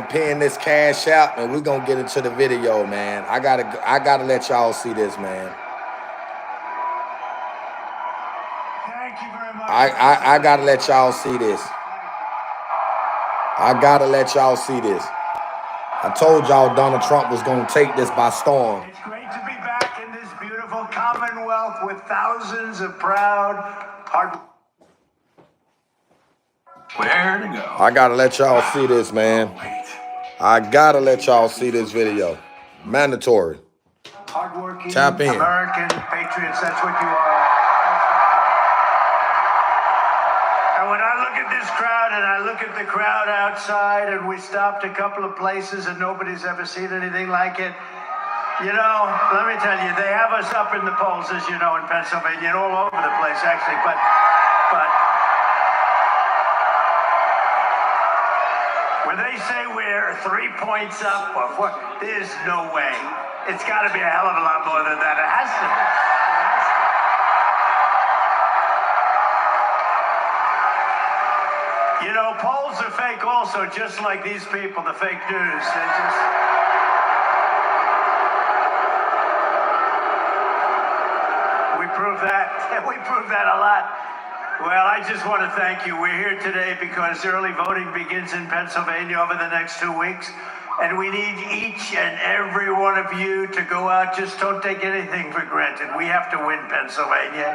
pin this cash out, and we're gonna get into the video, man. I gotta let y'all see this, man. Thank you very much. I gotta let y'all see this. I gotta let y'all see this. I told y'all Donald Trump was gonna take this by storm. It's great to be back in this beautiful Commonwealth with thousands of proud, hard. Where to go? I gotta let y'all see this, man. I gotta let y'all see this video. Mandatory. Hardworking Tap in. American patriots, that's what you are. And when I look at this crowd and I look at the crowd outside, and we stopped a couple of places and nobody's ever seen anything like it, you know, let me tell you, they have us up in the polls, as you know, in Pennsylvania and all over the place, actually, but when they say we're 3 points up or 4, there's no way. It's got to be a hell of a lot more than that. It has to be. You know, polls are fake also, just like these people, the fake news. They just... We prove that. We prove that a lot. Well, I just want to thank you. We're here today because early voting begins in Pennsylvania over the next 2 weeks. And we need each and every one of you to go out. Just don't take anything for granted. We have to win Pennsylvania.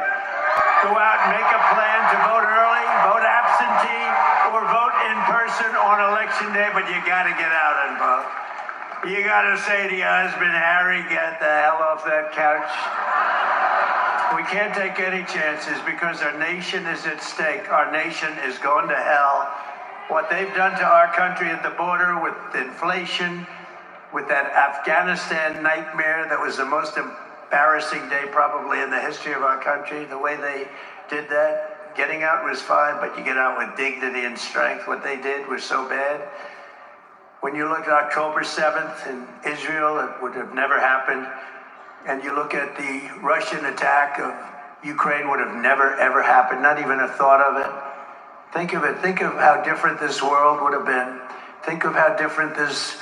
Go out and make a plan to vote early, vote absentee, or vote in person on election day, but you got to get out and vote. You got to say to your husband, Harry, get the hell off that couch. We can't take any chances because our nation is at stake. Our nation is going to hell. What they've done to our country at the border with inflation, with that Afghanistan nightmare that was the most embarrassing day probably in the history of our country, the way they did that. Getting out was fine, but you get out with dignity and strength. What they did was so bad. When you look at October 7th in Israel, it would have never happened. And you look at the Russian attack of Ukraine, would have never, ever happened, not even a thought of it. Think of it. Think of how different this world would have been. Think of how different this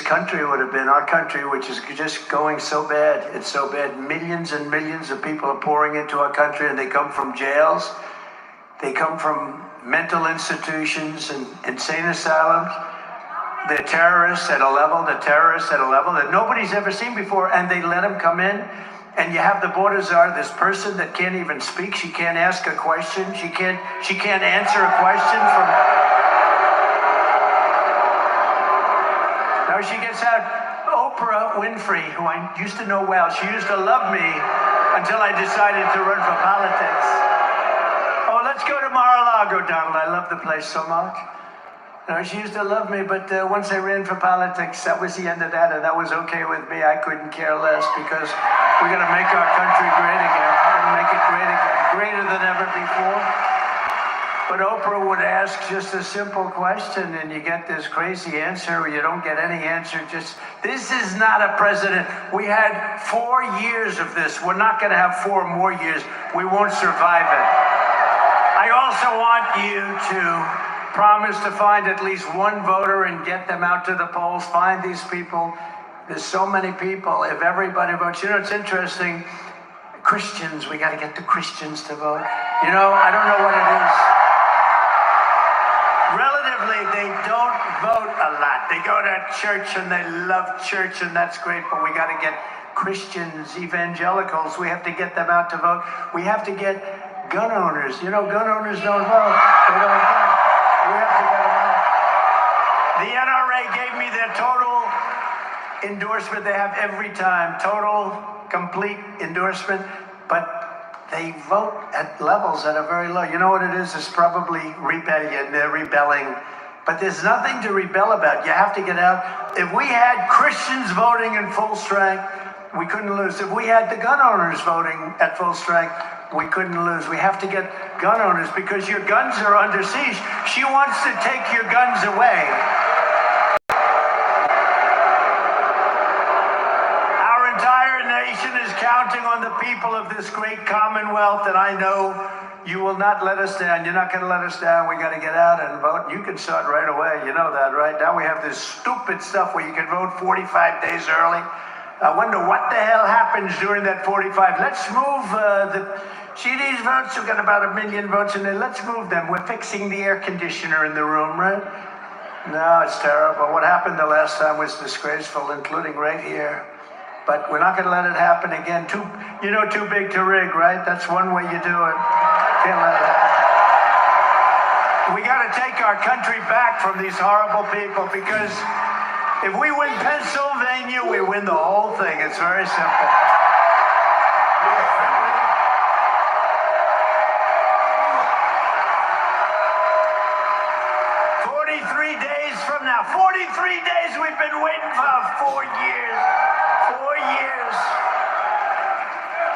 country would have been. Our country, which is just going so bad. It's so bad. Millions and millions of people are pouring into our country, and they come from jails. They come from mental institutions and insane asylums. They're terrorists at a level that nobody's ever seen before, and they let them come in. And you have the border czar, this person that can't even speak. She can't ask a question. She can't answer a question from. Now she gets out. Oprah Winfrey, who I used to know well, she used to love me until I decided to run for politics. Oh, let's go to Mar-a-Lago, Donald. I love the place so much. No, she used to love me, but once I ran for politics, that was the end of that, and that was okay with me. I couldn't care less because we're going to make our country great again. We're going to make it great again, greater than ever before. But Oprah would ask just a simple question, and you get this crazy answer, or you don't get any answer. Just, this is not a president. We had 4 years of this. We're not going to have 4 more years. We won't survive it. I also want you to promise to find at least one voter and get them out to the polls. Find these people. There's so many people. If everybody votes, you know, it's interesting. Christians, we got to get the Christians to vote. You know, I don't know what it is. Relatively, they don't vote a lot. They go to church and they love church, and that's great, but we got to get Christians, evangelicals, we have to get them out to vote. We have to get gun owners. You know, gun owners don't vote. They don't vote. We have to get them out. The NRA gave me their total endorsement. They have every time, total, complete endorsement, but they vote at levels that are very low. You know what it is? It's probably rebellion. They're rebelling. But there's nothing to rebel about. You have to get out. If we had Christians voting in full strength, we couldn't lose. If we had the gun owners voting at full strength, we couldn't lose. We have to get gun owners because your guns are under siege. She wants to take your guns away. Our entire nation is counting on the people of this great Commonwealth, and I know You will not let us down. You're not going to let us down. We got to get out and vote. You can start right away. You know that, right? Now we have this stupid stuff where you can vote 45 days early. I wonder what the hell happens during that 45. Let's move see these votes? We've got about 1 million votes in there. Let's move them. We're fixing the air conditioner in the room, right? No, it's terrible. What happened the last time was disgraceful, including right here. But we're not going to let it happen again. Too big to rig, right? That's one way you do it. Can't let it happen. We got to take our country back from these horrible people, because if we win Pennsylvania, we win the whole thing. It's very simple. 43 days from now. 43 days we've been waiting for 4 years. 4 years.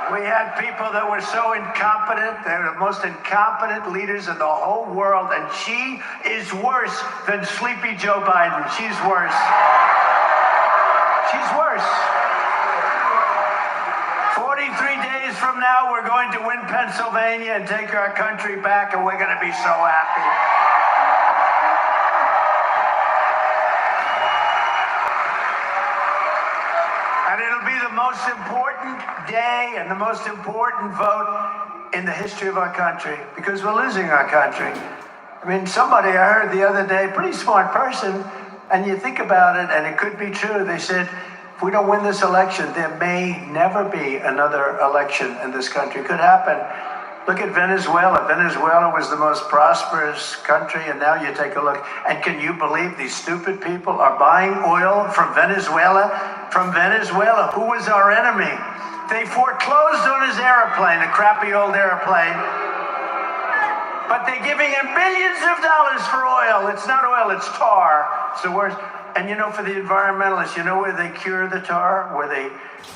We had people that were so incompetent. They were the most incompetent leaders in the whole world. And she is worse than Sleepy Joe Biden. She's worse. She's worse. 43 days from now, we're going to win Pennsylvania and take our country back, and we're going to be so happy. And it'll be the most important day and the most important vote in the history of our country, because we're losing our country. I mean, somebody I heard the other day, pretty smart person, and you think about it, and it could be true. They said, if we don't win this election, there may never be another election in this country. It could happen. Look at Venezuela. Venezuela was the most prosperous country, and now you take a look. And can you believe these stupid people are buying oil from Venezuela? From Venezuela, who was our enemy? They foreclosed on his airplane, a crappy old airplane. But they're giving him billions of dollars for oil. It's not oil, it's tar. It's the worst. And for the environmentalists, you know where they cure the tar? Where they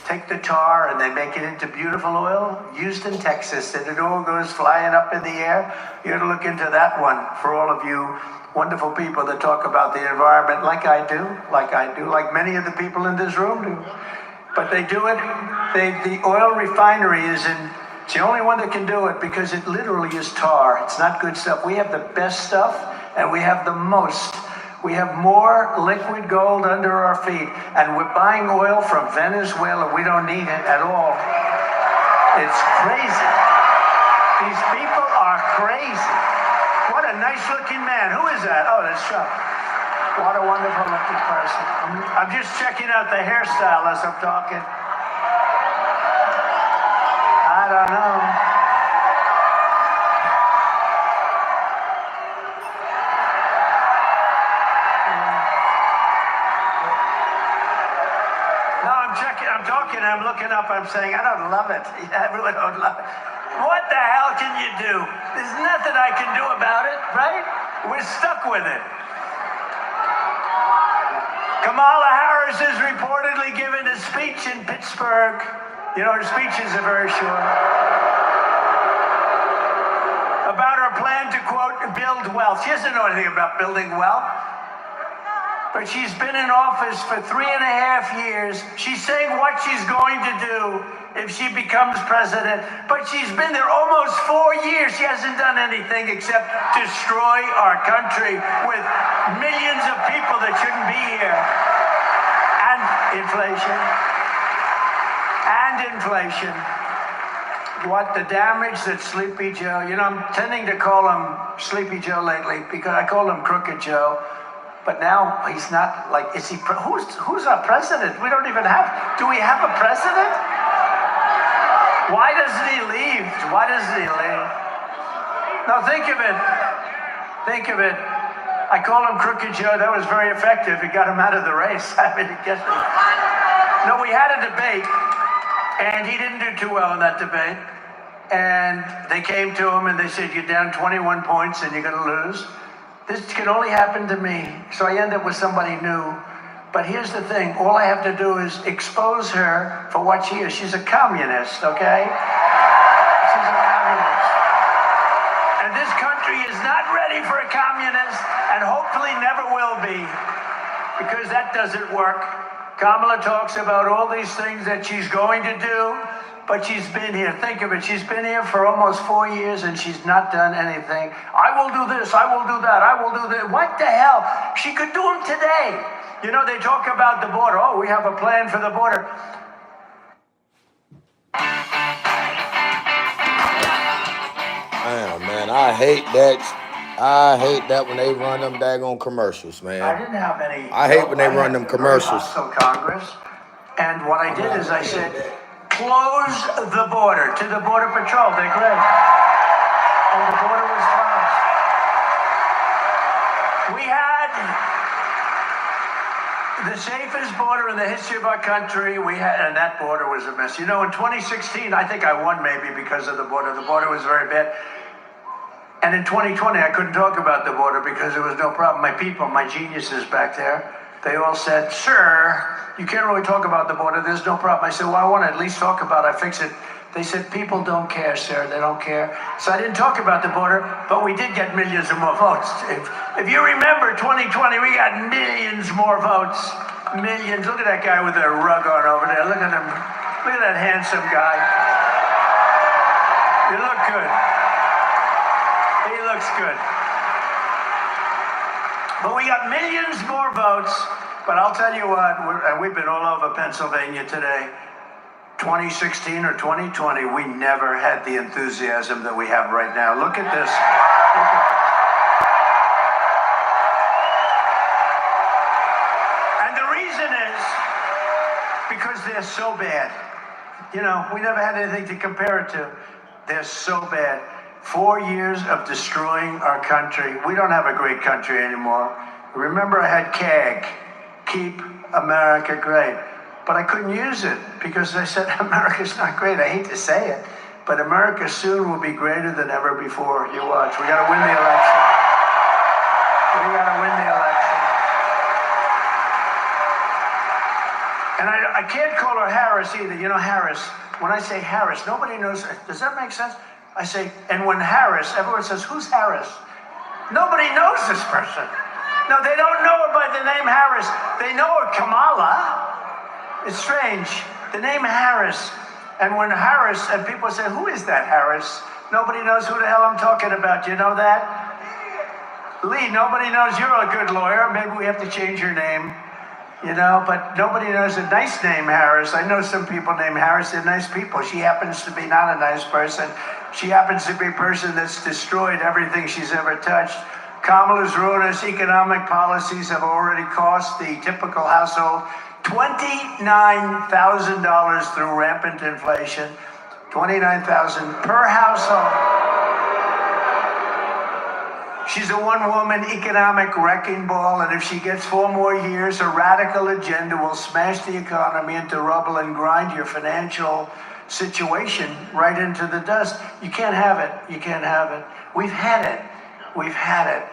take the tar and they make it into beautiful oil? Houston, Texas, and it all goes flying up in the air. You ought to look into that one for all of you wonderful people that talk about the environment like I do, like many of the people in this room do. But they do it. The oil refinery is in. It's the only one that can do it, because it literally is tar. It's not good stuff. We have the best stuff, and we have the most. We have more liquid gold under our feet, and we're buying oil from Venezuela. We don't need it at all. It's crazy. These people are crazy. What a nice-looking man. Who is that? Oh, that's Trump. What a wonderful-looking person. I'm just checking out the hairstyle as I'm talking. I don't know. No, I'm talking, I'm looking up, I'm saying, I don't love it. Yeah, I really don't love it. What the hell can you do? There's nothing I can do about it, right? We're stuck with it. Kamala Harris is reportedly giving a speech in Pittsburgh. Her speeches are very short. About her plan to, quote, build wealth. She doesn't know anything about building wealth. But she's been in office for 3.5 years. She's saying what she's going to do if she becomes president. But she's been there almost 4 years. She hasn't done anything except destroy our country with millions of people that shouldn't be here. And inflation. And inflation. What the damage that Sleepy Joe, I'm tending to call him Sleepy Joe lately, because I call him Crooked Joe. But now he's not is he, who's our president? We don't even have, do we have a president? Why doesn't he leave? Why doesn't he leave? Now think of it. Think of it. I call him Crooked Joe. That was very effective. It got him out of the race. I mean, no, we had a debate, and he didn't do too well in that debate. And they came to him and they said, you're down 21 points and you're going to lose. This can only happen to me. So I end up with somebody new. But here's the thing. All I have to do is expose her for what she is. She's a communist, okay? She's a communist. And this country is not ready for a communist, and hopefully never will be, because that doesn't work. Kamala talks about all these things that she's going to do, but she's been here. Think of it. She's been here for almost 4 years and she's not done anything. I will do this. I will do that. I will do that. What the hell? She could do them today. You know, they talk about the border. Oh, we have a plan for the border. Damn, man, I hate that. I hate that when they run them daggone commercials, I man. didn't have any. I hate when they I run had them a very commercials. hostile Congress. And what I did is I said, close the border to the Border Patrol. They're great. And the border was closed. We had the safest border in the history of our country. And that border was a mess. You know, in 2016, I think I won maybe because of the border. The border was very bad. And in 2020, I couldn't talk about the border because there was no problem. My people, my geniuses back there, they all said, sir, you can't really talk about the border. There's no problem. I said, well, I want to at least talk about it. I fix it. They said, people don't care, sir. They don't care. So I didn't talk about the border, but we did get millions of more votes. If you remember 2020, we got millions more votes. Millions. Look at that guy with a rug on over there. Look at him. Look at that handsome guy. You look good. He looks good. But we got millions more votes. But I'll tell you what, we've been all over Pennsylvania today. 2016 or 2020, we never had the enthusiasm that we have right now. Look at this. And the reason is because they're so bad. You know, we never had anything to compare it to. They're so bad. 4 years of destroying our country. We don't have a great country anymore. Remember, I had CAG, Keep America Great. But I couldn't use it because I said, America's not great. I hate to say it, but America soon will be greater than ever before. You watch. We got to win the election. We got to win the election. And I can't call her Harris either. You know, Harris, when I say Harris, nobody knows. Does that make sense? I say, and when Harris, everyone says, who's Harris? Nobody knows this person. No, they don't know her by the name Harris. They know her Kamala. It's strange. The name Harris. And when Harris, and people say, who is that Harris? Nobody knows who the hell I'm talking about. You know that? Lee, nobody knows. You're a good lawyer. Maybe we have to change your name. You know, but nobody knows a nice name, Harris. I know some people named Harris. They're nice people. She happens to be not a nice person. She happens to be a person that's destroyed everything she's ever touched. Kamala's ruinous economic policies have already cost the typical household $29,000 through rampant inflation. $29,000 per household. She's a one-woman economic wrecking ball, and if she gets 4 more years, her radical agenda will smash the economy into rubble and grind your financial situation right into the dust. You can't have it. You can't have it. We've had it. We've had it.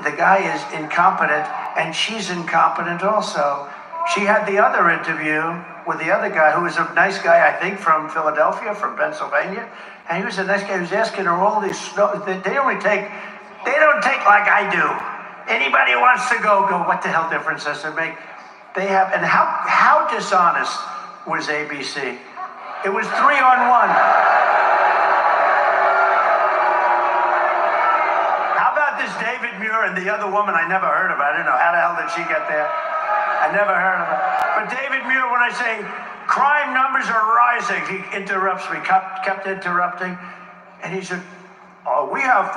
The guy is incompetent, and she's incompetent also. She had the other interview with the other guy, who was a nice guy, I think, from Philadelphia, from Pennsylvania, and he was a nice guy who was asking her all these. They don't take like I do. Anybody who wants to go. What the hell difference does it make? They have, and how dishonest was ABC? It was 3-on-1. How about this David Muir and the other woman I never heard of? I don't know. How the hell did she get there? I never heard of her. But David Muir, when I say crime numbers are rising, he interrupts me, kept interrupting. And he said, we have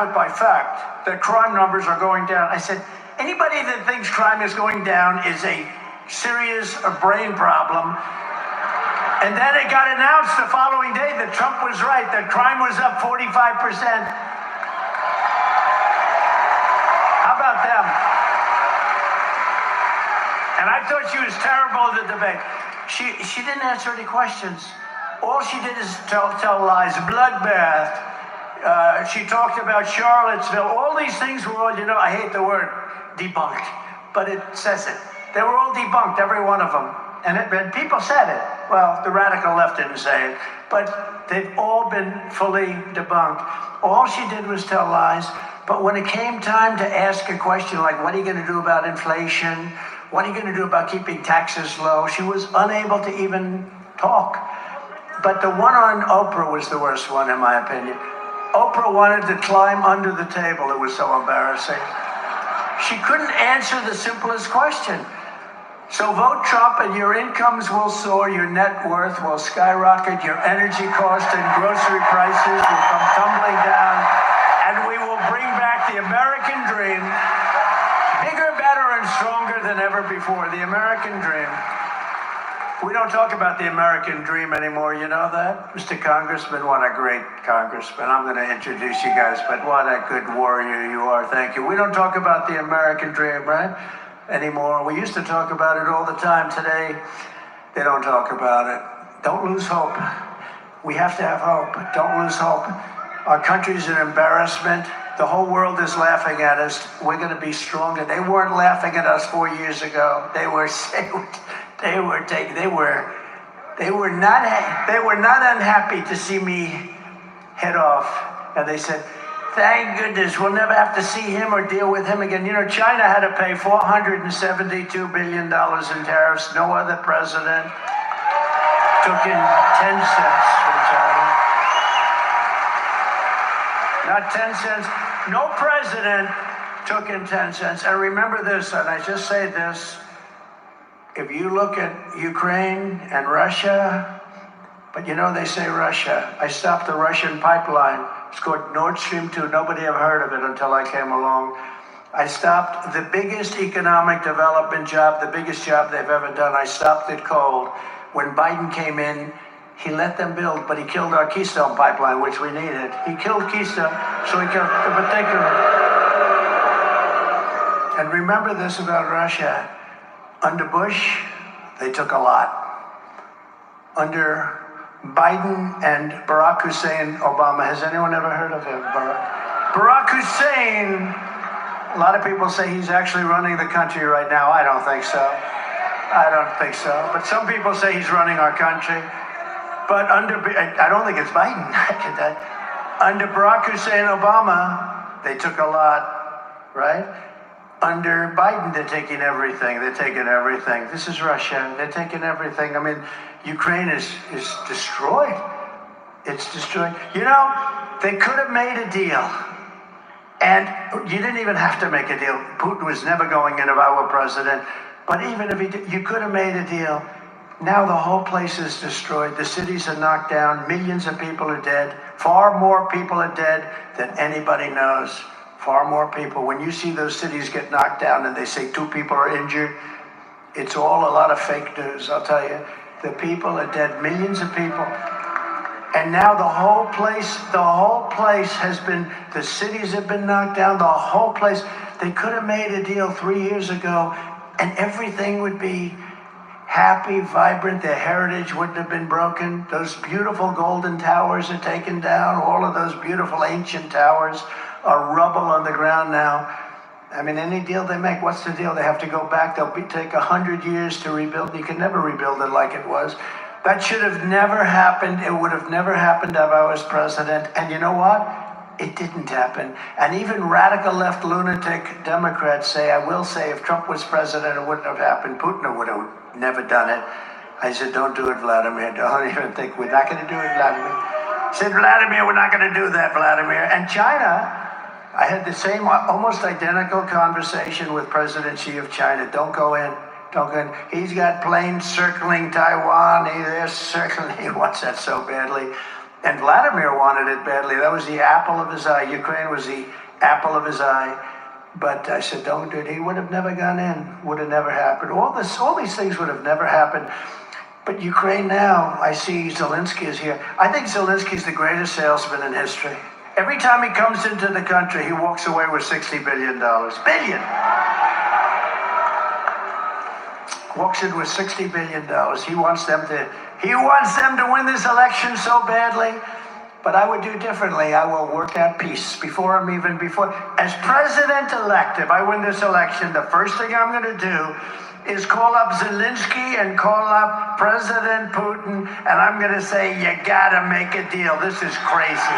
it by fact that crime numbers are going down. I said, anybody that thinks crime is going down is a serious brain problem. And then it got announced the following day that Trump was right, that crime was up 45%. How about them? And I thought she was terrible at the debate. She didn't answer any questions. All she did is tell lies. Bloodbath. She talked about Charlottesville. All these things were all, I hate the word debunked, but it says it. They were all debunked, every one of them. And people said it. Well, the radical left didn't say it, but they've all been fully debunked. All she did was tell lies. But when it came time to ask a question like, what are you going to do about inflation? What are you going to do about keeping taxes low? She was unable to even talk. But the one on Oprah was the worst one, in my opinion. Oprah wanted to climb under the table. It was so embarrassing. She couldn't answer the simplest question. So vote Trump and your incomes will soar, your net worth will skyrocket, your energy cost and grocery prices will come tumbling down, and we will bring back the American dream, bigger, better, and stronger than ever before. The American dream. We don't talk about the American dream anymore, you know that? Mr. Congressman, what a great congressman. I'm going to introduce you guys, but what a good warrior you are. Thank you. We don't talk about the American dream, right? Anymore. We used to talk about it all the time. Today, they don't talk about it. Don't lose hope. We have to have hope. Don't lose hope. Our country's an embarrassment. The whole world is laughing at us. We're going to be stronger. They weren't laughing at us 4 years ago. They were not unhappy to see me head off. And they said, thank goodness we'll never have to see him or deal with him again. You know, China had to pay $472 billion in tariffs. No other president took in 10 cents from China. Not 10 cents. No president took in 10 cents. And remember this, and I just say this, if you look at Ukraine and Russia, but you know they say Russia. I stopped the Russian pipeline. It's called Nord Stream 2. Nobody ever heard of it until I came along. I stopped the biggest economic development job, the biggest job they've ever done. I stopped it cold. When Biden came in, he let them build, but he killed our Keystone pipeline, which we needed. He killed Keystone, so he killed the particular. And remember this about Russia. Under Bush, they took a lot. Under Biden and Barack Hussein Obama. Has anyone ever heard of him? Barack Hussein, a lot of people say he's actually running the country right now. I don't think so. I don't think so. But some people say he's running our country. But I don't think it's Biden. Under Barack Hussein Obama, they took a lot, right? Under Biden, they're taking everything. They're taking everything. This is Russia. They're taking everything. I mean, Ukraine is destroyed. It's destroyed. You know, they could have made a deal. And you didn't even have to make a deal. Putin was never going in if I were president. But even if he did, you could have made a deal. Now the whole place is destroyed. The cities are knocked down. Millions of people are dead. Far more people are dead than anybody knows. Far more people. When you see those cities get knocked down and they say 2 people are injured, it's all a lot of fake news, I'll tell you. The people are dead, millions of people. And now the whole place has been, the cities have been knocked down, the whole place. They could have made a deal 3 years ago and everything would be happy, vibrant. Their heritage wouldn't have been broken. Those beautiful golden towers are taken down. All of those beautiful ancient towers are rubble on the ground now. I mean, any deal they make, what's the deal? They have to go back. They'll take 100 years to rebuild. You can never rebuild it like it was. That should have never happened. It would have never happened if I was president. And you know what? It didn't happen. And even radical left lunatic Democrats say, I will say, if Trump was president, it wouldn't have happened. Putin would have never done it. I said, don't do it, Vladimir. Don't even think. We're not going to do it, Vladimir. I said, Vladimir, we're not going to do that, Vladimir. And China, I had the same, almost identical conversation with President Xi of China. Don't go in. Don't go in. He's got planes circling Taiwan. They're circling. He wants that so badly. And Vladimir wanted it badly. That was the apple of his eye. Ukraine was the apple of his eye. But I said, don't do it. He would have never gone in. Would have never happened. All these things would have never happened. But Ukraine now, I see Zelensky is here. I think Zelensky's the greatest salesman in history. Every time he comes into the country, he walks away with $60 billion. Billion! Walks in with $60 billion. He wants them to win this election so badly. But I would do differently. I will work out peace as president-elect. If I win this election, the first thing I'm going to do is call up Zelensky and call up President Putin, and I'm going to say, you got to make a deal. This is crazy.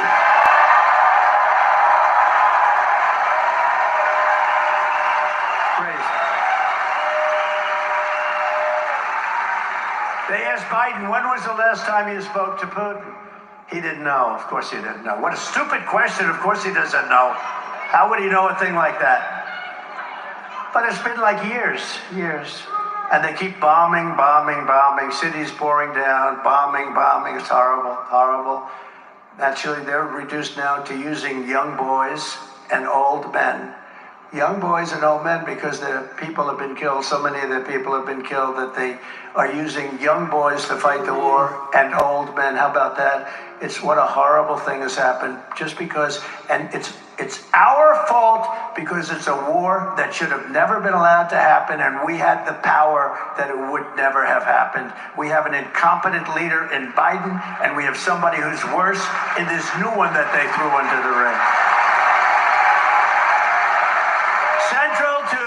They asked Biden, when was the last time you spoke to Putin? He didn't know. Of course he didn't know. What a stupid question. Of course he doesn't know. How would he know a thing like that? But it's been like years. And they keep bombing, cities pouring down, bombing. It's horrible. Actually, they're reduced now to using young boys and old men. Young boys and old men, because their people have been killed. So many of their people have been killed that they are using young boys to fight the war and old men. How about that? It's what a horrible thing has happened just because, and it's our fault because it's a war that should have never been allowed to happen, and we had the power that it would never have happened. We have an incompetent leader in Biden, and we have somebody who's worse in this new one that they threw into the ring. Central to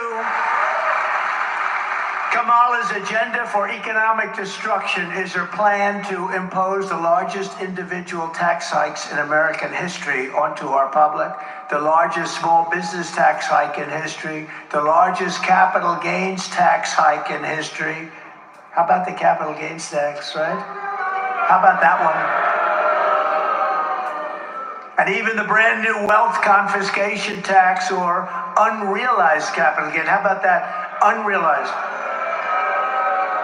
Kamala's agenda for economic destruction is her plan to impose the largest individual tax hikes in American history onto our public, the largest small business tax hike in history, the largest capital gains tax hike in history. How about the capital gains tax, right? How about that one? And even the brand new wealth confiscation tax or unrealized capital gain. How about that? Unrealized.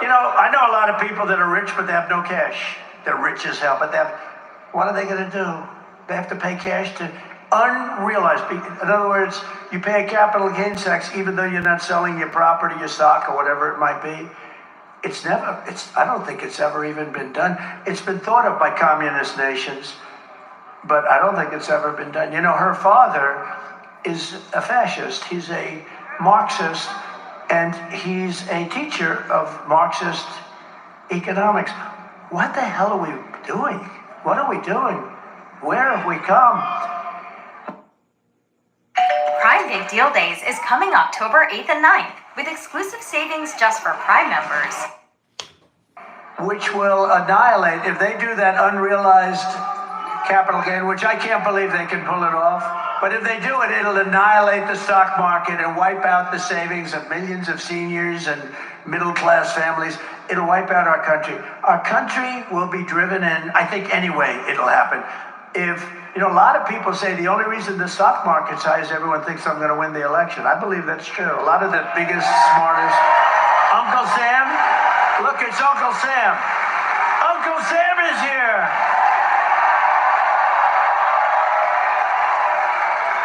You know, I know a lot of people that are rich, but they have no cash. They're rich as hell, but what are they going to do? They have to pay cash to unrealized. In other words, you pay a capital gains tax even though you're not selling your property, your stock, or whatever it might be. I don't think it's ever even been done. It's been thought of by communist nations, but I don't think it's ever been done. You know, her father is a fascist. He's a Marxist, and he's a teacher of Marxist economics. What the hell are we doing? What are we doing? Where have we come? Prime Big Deal Days is coming October 8th and 9th with exclusive savings just for Prime members. Which will annihilate, if they do that unrealized capital gain, which I can't believe they can pull it off, but if they do it, it'll annihilate the stock market and wipe out the savings of millions of seniors and middle-class families. It'll wipe out our country. Our country will be driven in, I think anyway, it'll happen. If, you know, a lot of people say the only reason the stock market's high is everyone thinks I'm going to win the election. I believe that's true. A lot of the biggest, smartest. Uncle Sam, look, it's Uncle Sam. Uncle Sam is here.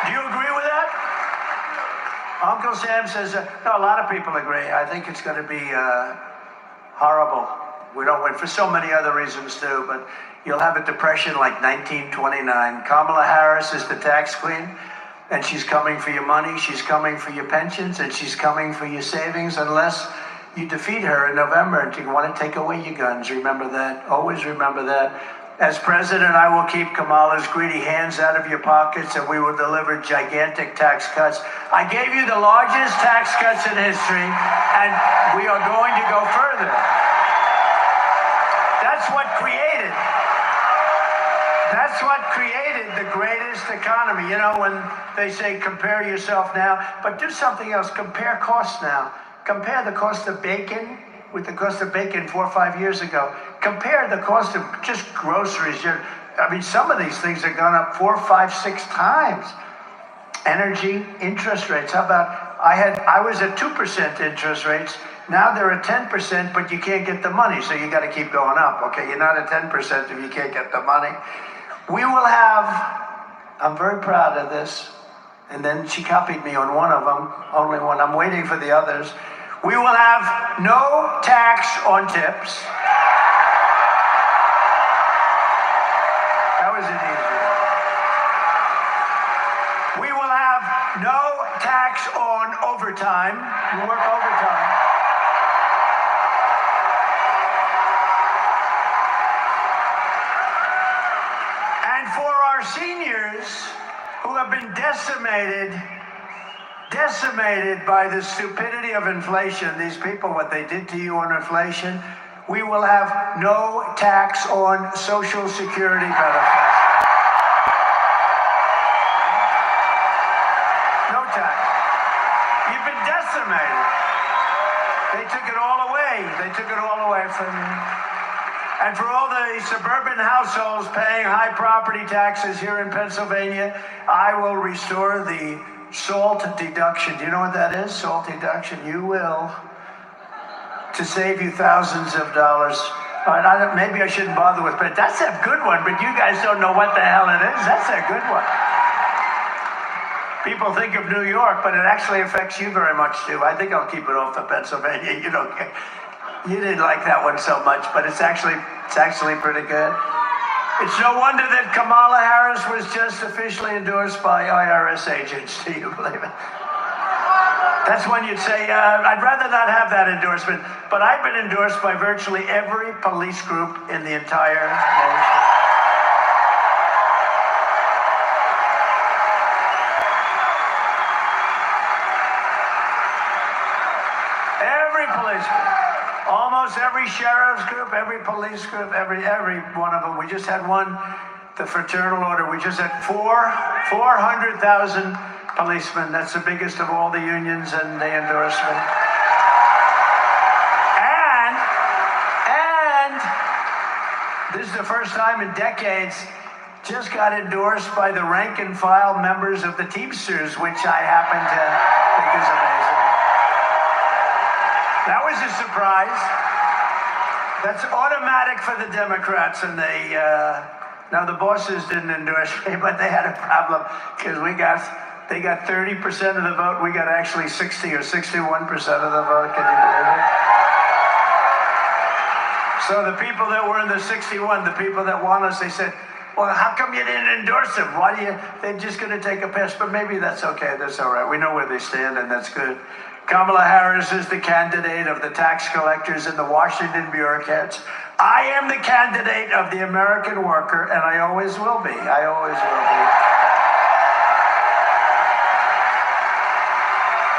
Do you agree with that? Uncle Sam says, no, a lot of people agree. I think it's going to be horrible. We don't win for so many other reasons too, but you'll have a depression like 1929. Kamala Harris is the tax queen, and she's coming for your money, she's coming for your pensions, and she's coming for your savings unless you defeat her in November and you want to take away your guns. Remember that. Always remember that. As president, I will keep Kamala's greedy hands out of your pockets, and we will deliver gigantic tax cuts. I gave you the largest tax cuts in history, and we are going to go further. That's what created the greatest economy. You know, when they say compare yourself now, but do something else. Compare costs now. Compare the cost of bacon with the cost of bacon 4 or 5 years ago. Compare the cost of just groceries. I mean, some of these things have gone up 4, 5, 6 times. Energy, interest rates. How about, I was at 2% interest rates. Now they're at 10%, but you can't get the money, so you got to keep going up. Okay, you're not at 10% if you can't get the money. We will have, I'm very proud of this, and then she copied me on one of them, only one. I'm waiting for the others. We will have no tax on tips. That was an easy one. We will have no tax on overtime. You work overtime. And for our seniors who have been decimated by the stupidity of inflation, these people, what they did to you on inflation, we will have no tax on Social Security benefits. No tax. You've been decimated. They took it all away. They took it all away from you. And for all the suburban households paying high property taxes here in Pennsylvania, I will restore the SALT deduction. Do you know what that is? SALT deduction. You will. To save you thousands of dollars. All right, maybe I shouldn't bother with, but that's a good one, but you guys don't know what the hell it is. That's a good one. People think of New York, but it actually affects you very much too. I think I'll keep it off of Pennsylvania. You didn't like that one so much, but it's actually pretty good. It's no wonder that Kamala Harris was just officially endorsed by IRS agents. Do you believe it? That's when you'd say, I'd rather not have that endorsement, but I've been endorsed by virtually every police group in the entire nation. Every police group, almost every sheriff's group, every police group, every one of them. We just had one, the Fraternal Order. We just had 400,000 policemen. That's the biggest of all the unions, and they endorsed me. And this is the first time in decades, just got endorsed by the rank and file members of the Teamsters, which I happen to think is amazing. That was a surprise. That's automatic for the Democrats, and now the bosses didn't endorse me, but they had a problem because they got 30% of the vote. We got actually 60 or 61% of the vote. Can you believe it? So the people that were in the 61, the people that want us, they said, well, how come you didn't endorse them? They're just going to take a pass. But maybe that's okay. That's all right. We know where they stand, and that's good. Kamala Harris is the candidate of the tax collectors and the Washington bureaucrats. I am the candidate of the American worker, and I always will be. I always will be.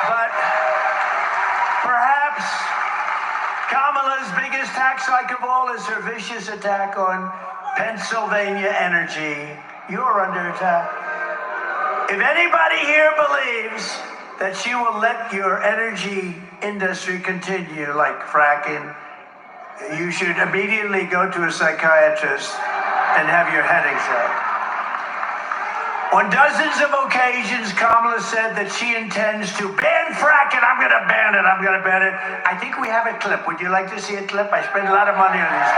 But perhaps Kamala's biggest tax hike of all is her vicious attack on Pennsylvania energy. You're under attack. If anybody here believes that she will let your energy industry continue like fracking, you should immediately go to a psychiatrist and have your head examined. On dozens of occasions, Kamala said that she intends to ban fracking. I'm going to ban it. I'm going to ban it. I think we have a clip. Would you like to see a clip? I spend a lot of money on these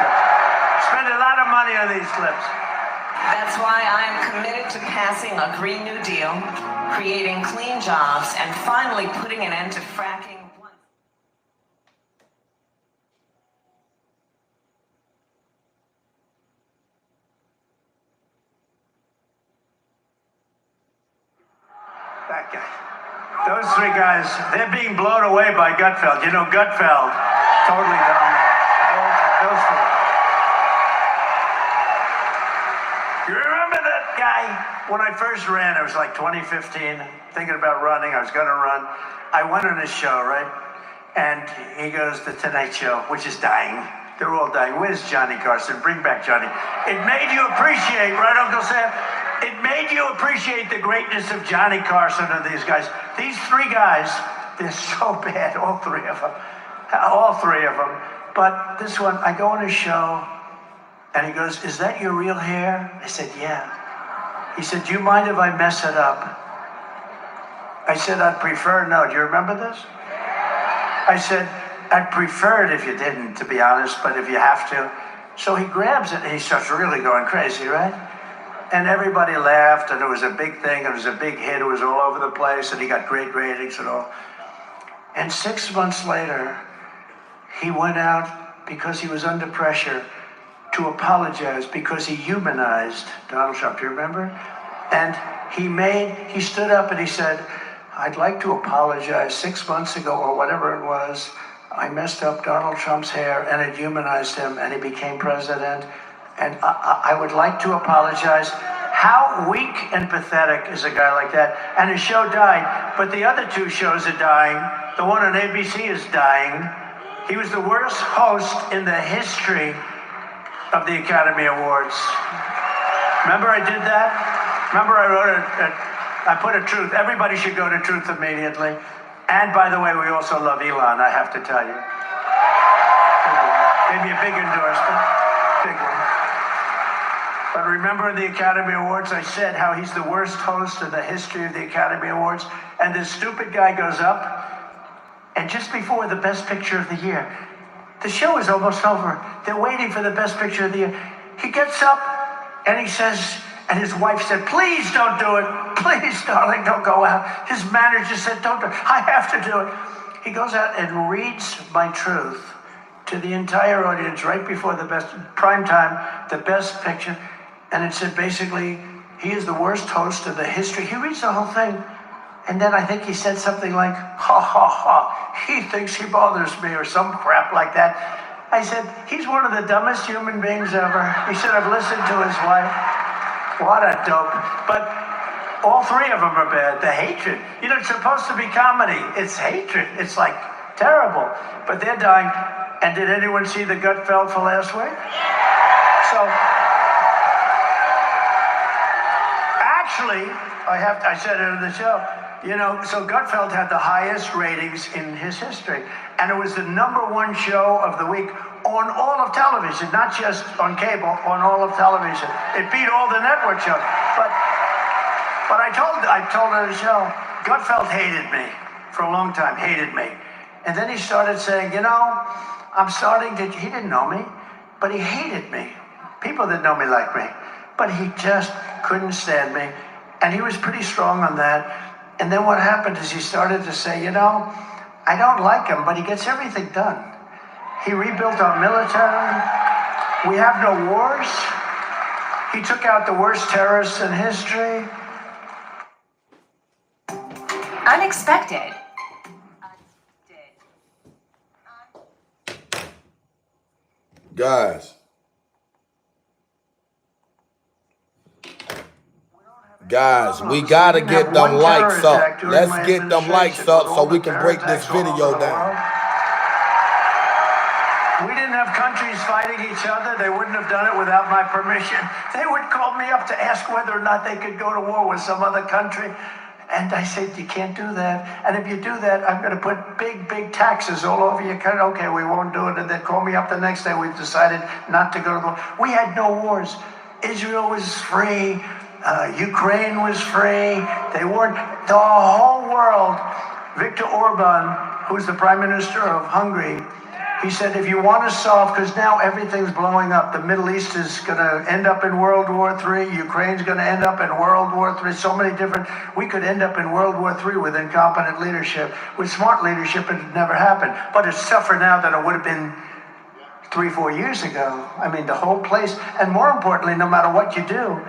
clips. That's why I am committed to passing a Green New Deal, creating clean jobs, and finally putting an end to fracking. That guy. Those three guys, they're being blown away by Gutfeld. You know, Gutfeld, totally dominant. Those three. You remember that guy? When I first ran, it was like 2015, thinking about running. I was going to run. I went on his show, right? And he goes, The Tonight Show, which is dying. They're all dying. Where's Johnny Carson? Bring back Johnny. It made you appreciate, right, Uncle Sam? It made you appreciate the greatness of Johnny Carson and these guys. These three guys, they're so bad, all three of them. All three of them. But this one, I go on his show, and he goes, is that your real hair? I said, yeah. He said, do you mind if I mess it up? I said, I'd prefer no. Do you remember this? I said, I'd prefer it if you didn't, to be honest, but if you have to. So he grabs it, and he starts really going crazy, right? And everybody laughed, and it was a big thing. It was a big hit. It was all over the place, and he got great ratings and all. And 6 months later, he went out because he was under pressure to apologize because he humanized Donald Trump. Do you remember? And he stood up and he said, I'd like to apologize. 6 months ago, or whatever it was, I messed up Donald Trump's hair and it humanized him and he became president. And I would like to apologize. How weak and pathetic is a guy like that? And his show died, but the other two shows are dying. The one on ABC is dying. He was the worst host in the history of the Academy Awards. Remember I did that? Remember I wrote I put a truth. Everybody should go to Truth immediately. And by the way, we also love Elon, I have to tell you. Gave me a big endorsement. Big one. But remember in the Academy Awards, I said how he's the worst host in the history of the Academy Awards. And this stupid guy goes up, and just before the Best Picture of the Year, the show is almost over. They're waiting for the Best Picture of the Year. He gets up and he says, and his wife said, please don't do it. Please, darling, don't go out. His manager said, don't do it. I have to do it. He goes out and reads my truth to the entire audience right before the best prime time, the Best Picture. And it said basically, he is the worst host of the history. He reads the whole thing. And then I think he said something like, ha, ha, ha, he thinks he bothers me or some crap like that. I said, he's one of the dumbest human beings ever. He said, I've listened to his wife. What a dope. But all three of them are bad. The hatred. You know, it's supposed to be comedy. It's hatred. It's like terrible. But they're dying. And did anyone see the Gutfeld for last week? So, actually, I said it in the show. You know, so Gutfeld had the highest ratings in his history. And it was the #1 show of the week on all of television, not just on cable, on all of television. It beat all the network shows. But I told her the show, Gutfeld hated me for a long time, hated me. And then he started saying, you know, he didn't know me, but he hated me. People that know me like me. But he just couldn't stand me. And he was pretty strong on that. And then what happened is he started to say, you know, I don't like him, but he gets everything done. He rebuilt our military. We have no wars. He took out the worst terrorists in history. Unexpected. Guys, we gotta get them likes up. Let's get them likes up so we can break this video down. We didn't have countries fighting each other. They wouldn't have done it without my permission. They would call me up to ask whether or not they could go to war with some other country. And I said, you can't do that. And if you do that, I'm going to put big, big taxes all over your country. Okay, we won't do it. And they'd call me up the next day. We've decided not to go to war. We had no wars. Israel was free. Ukraine was free. They weren't. The whole world. Viktor Orban, who's the prime minister of Hungary, he said, if you want to solve, because now everything's blowing up. The Middle East is going to end up in World War III. Ukraine's going to end up in World War III. So many different. We could end up in World War III with incompetent leadership. With smart leadership, it never happened. But it's tougher now than it would have been 3-4 years ago. I mean, the whole place. And more importantly, no matter what you do,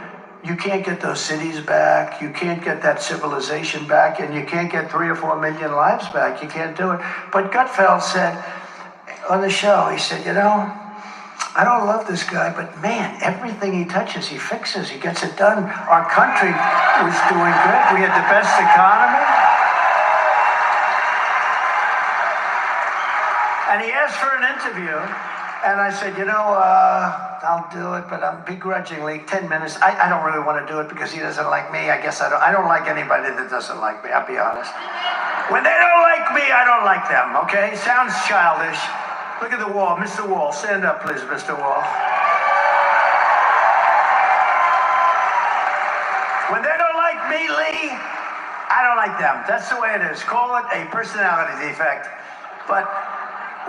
you can't get those cities back. You can't get that civilization back. And you can't get 3 or 4 million lives back. You can't do it. But Gutfeld said on the show, he said, you know, I don't love this guy, but man, everything he touches, he fixes. He gets it done. Our country was doing good. We had the best economy. And he asked for an interview. And I said, you know, I'll do it, but I'm begrudgingly, 10 minutes. I don't really want to do it because he doesn't like me. I guess I don't like anybody that doesn't like me, I'll be honest. When they don't like me, I don't like them, okay? Sounds childish. Look at the wall. Mr. Wall, stand up, please, Mr. Wall. When they don't like me, Lee, I don't like them. That's the way it is. Call it a personality defect. But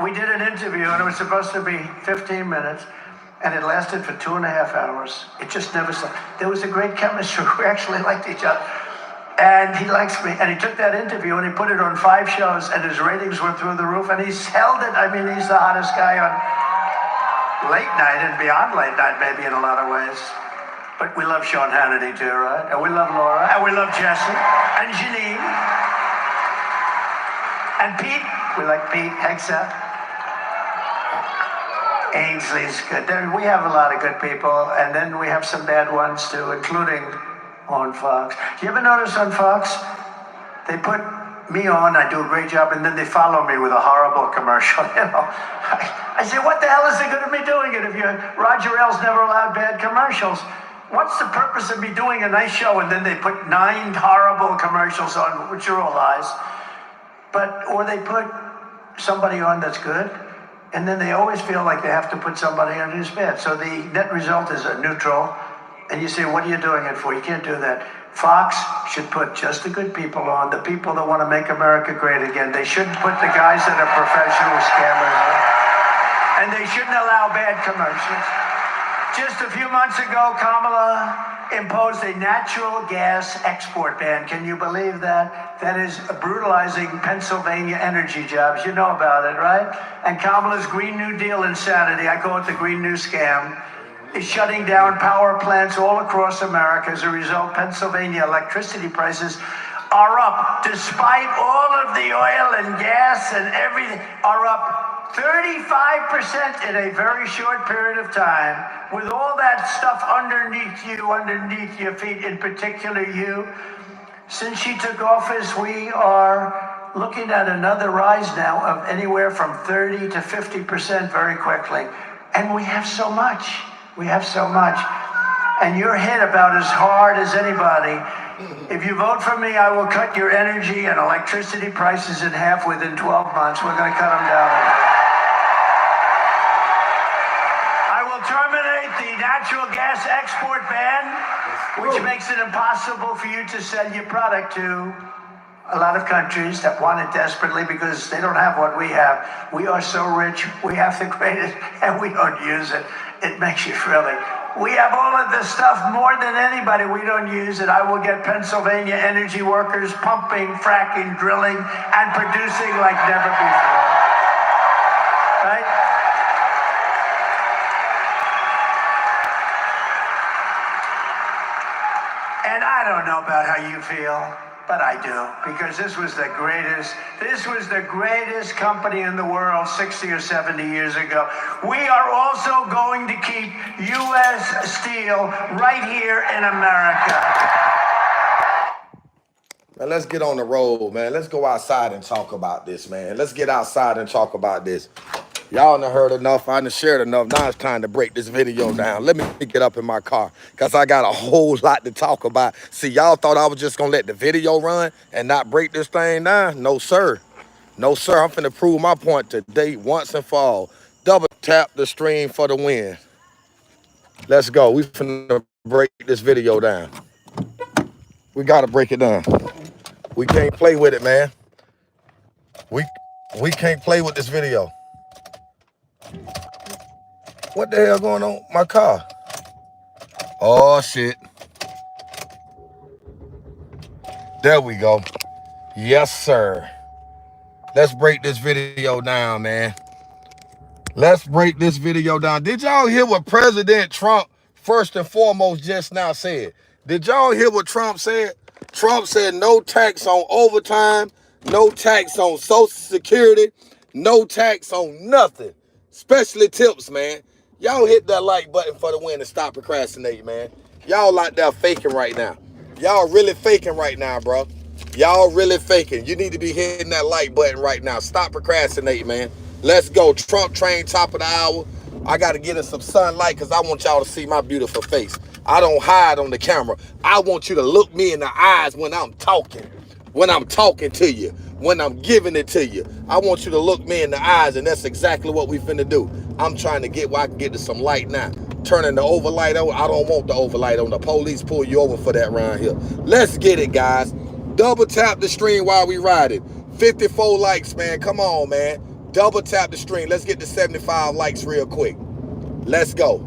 we did an interview, and it was supposed to be 15 minutes, and it lasted for 2.5 hours. It just never stopped. There was a great chemistry. We actually liked each other. And he likes me. And he took that interview and he put it on 5 shows, and his ratings were through the roof. And he's held it. I mean, he's the hottest guy on late night and beyond late night, maybe in a lot of ways. But we love Sean Hannity too, right? And we love Laura. And we love Jesse. And Janine. And Pete. We like Pete Hegseth. Ainsley's good. We have a lot of good people. And then we have some bad ones too, including on Fox. You ever notice on Fox, they put me on, I do a great job, and then they follow me with a horrible commercial, you know. I say, what the hell is the good of me doing it if Roger Ailes never allowed bad commercials? What's the purpose of me doing a nice show and then they put 9 horrible commercials on, which are all lies? Or they put somebody on that's good, and then they always feel like they have to put somebody on his bed. So the net result is a neutral. And you say, what are you doing it for? You can't do that. Fox should put just the good people on, the people that want to make America great again. They shouldn't put the guys that are professional scammers on. And they shouldn't allow bad commercials. Just a few months ago, Kamala imposed a natural gas export ban. Can you believe that? That is brutalizing Pennsylvania energy jobs. You know about it, right? And Kamala's Green New Deal insanity, I call it the Green New Scam, is shutting down power plants all across America. As a result, Pennsylvania electricity prices are up, despite all of the oil and gas and everything, are up 35% in a very short period of time, with all that stuff underneath you, underneath your feet, in particular you. Since she took office, we are looking at another rise now of anywhere from 30 to 50% very quickly. And we have so much. We have so much. And you're hit about as hard as anybody. If you vote for me, I will cut your energy and electricity prices in half within 12 months. We're going to cut them down. I will terminate the natural gas export ban, which makes it impossible for you to sell your product to a lot of countries that want it desperately because they don't have what we have. We are so rich, we have the greatest, and we don't use it. It makes you thrilling. We have all of this stuff more than anybody. We don't use it. I will get Pennsylvania energy workers pumping, fracking, drilling, and producing like never before. Right? And I don't know about how you feel, but I do, because this was the greatest company in the world 60 or 70 years ago. We are also going to keep U.S. steel right here in America. Man, let's get on the road, man. Let's go outside and talk about this, man. Let's get outside and talk about this. Y'all done heard enough. I done shared enough. Now it's time to break this video down. Let me get up in my car because I got a whole lot to talk about. See, y'all thought I was just going to let the video run and not break this thing down? No, sir. No, sir. I'm finna prove my point today once and for all. Double tap the stream for the win. Let's go. We finna break this video down. We got to break it down. We can't play with it, man. We can't play with this video. What the hell going on with my car? Oh, shit. There we go. Yes, sir. Let's break this video down, man. Let's break this video down. Did y'all hear what President Trump, first and foremost, just now said? Did y'all hear what Trump said? Trump said no tax on overtime, no tax on Social Security, no tax on nothing, especially tips, man. Y'all hit that like button for the win and stop procrastinating, man. Y'all out there faking right now. Y'all really faking right now, bro. Y'all really faking. You need to be hitting that like button right now. Stop procrastinating, man. Let's go. Trump train, top of the hour. I got to get in some sunlight because I want y'all to see my beautiful face. I don't hide on the camera. I want you to look me in the eyes when I'm talking. When I'm talking to you. When I'm giving it to you. I want you to look me in the eyes, and that's exactly what we finna do. I'm trying to get where I can get to some light now. Turning the overlight on. I don't want the overlight on. The police pull you over for that around here. Let's get it, guys. Double tap the stream while we ride it. 54 likes, man. Come on, man. Double tap the stream. Let's get to 75 likes real quick. Let's go.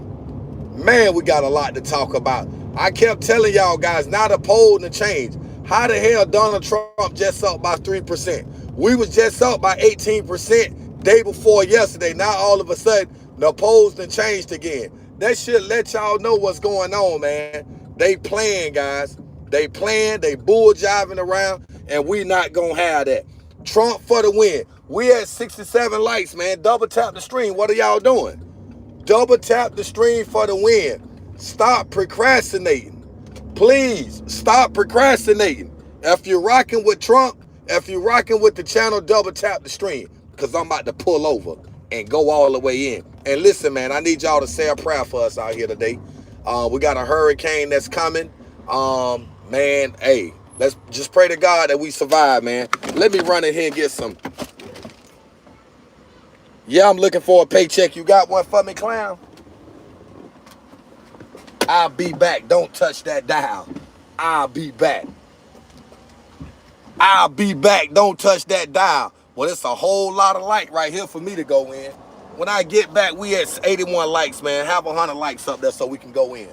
Man, we got a lot to talk about. I kept telling y'all guys, now the poll to change. How the hell Donald Trump just up by 3%? We was just up by 18% day before yesterday. Now all of a sudden, the polls done changed again. That should let y'all know what's going on, man. They playing, guys. They playing, they bull jiving around, and we not gonna have that. Trump for the win. We at 67 likes, man. Double tap the stream. What are y'all doing? Double tap the stream for the win. Stop procrastinating. Please stop procrastinating. If you're rocking with Trump, if you're rocking with the channel, double tap the stream because I'm about to pull over and go all the way in. And listen, man, I need y'all to say a prayer for us out here today. We got a hurricane that's coming. Man, hey, let's just pray to God that we survive, man. Let me run in here and get some. Yeah, I'm looking for a paycheck. You got one for me, clown? I'll be back. Don't touch that dial. I'll be back. I'll be back. Don't touch that dial. Well, it's a whole lot of light right here for me to go in. When I get back, we at 81 likes, man. Have 100 likes up there so we can go in.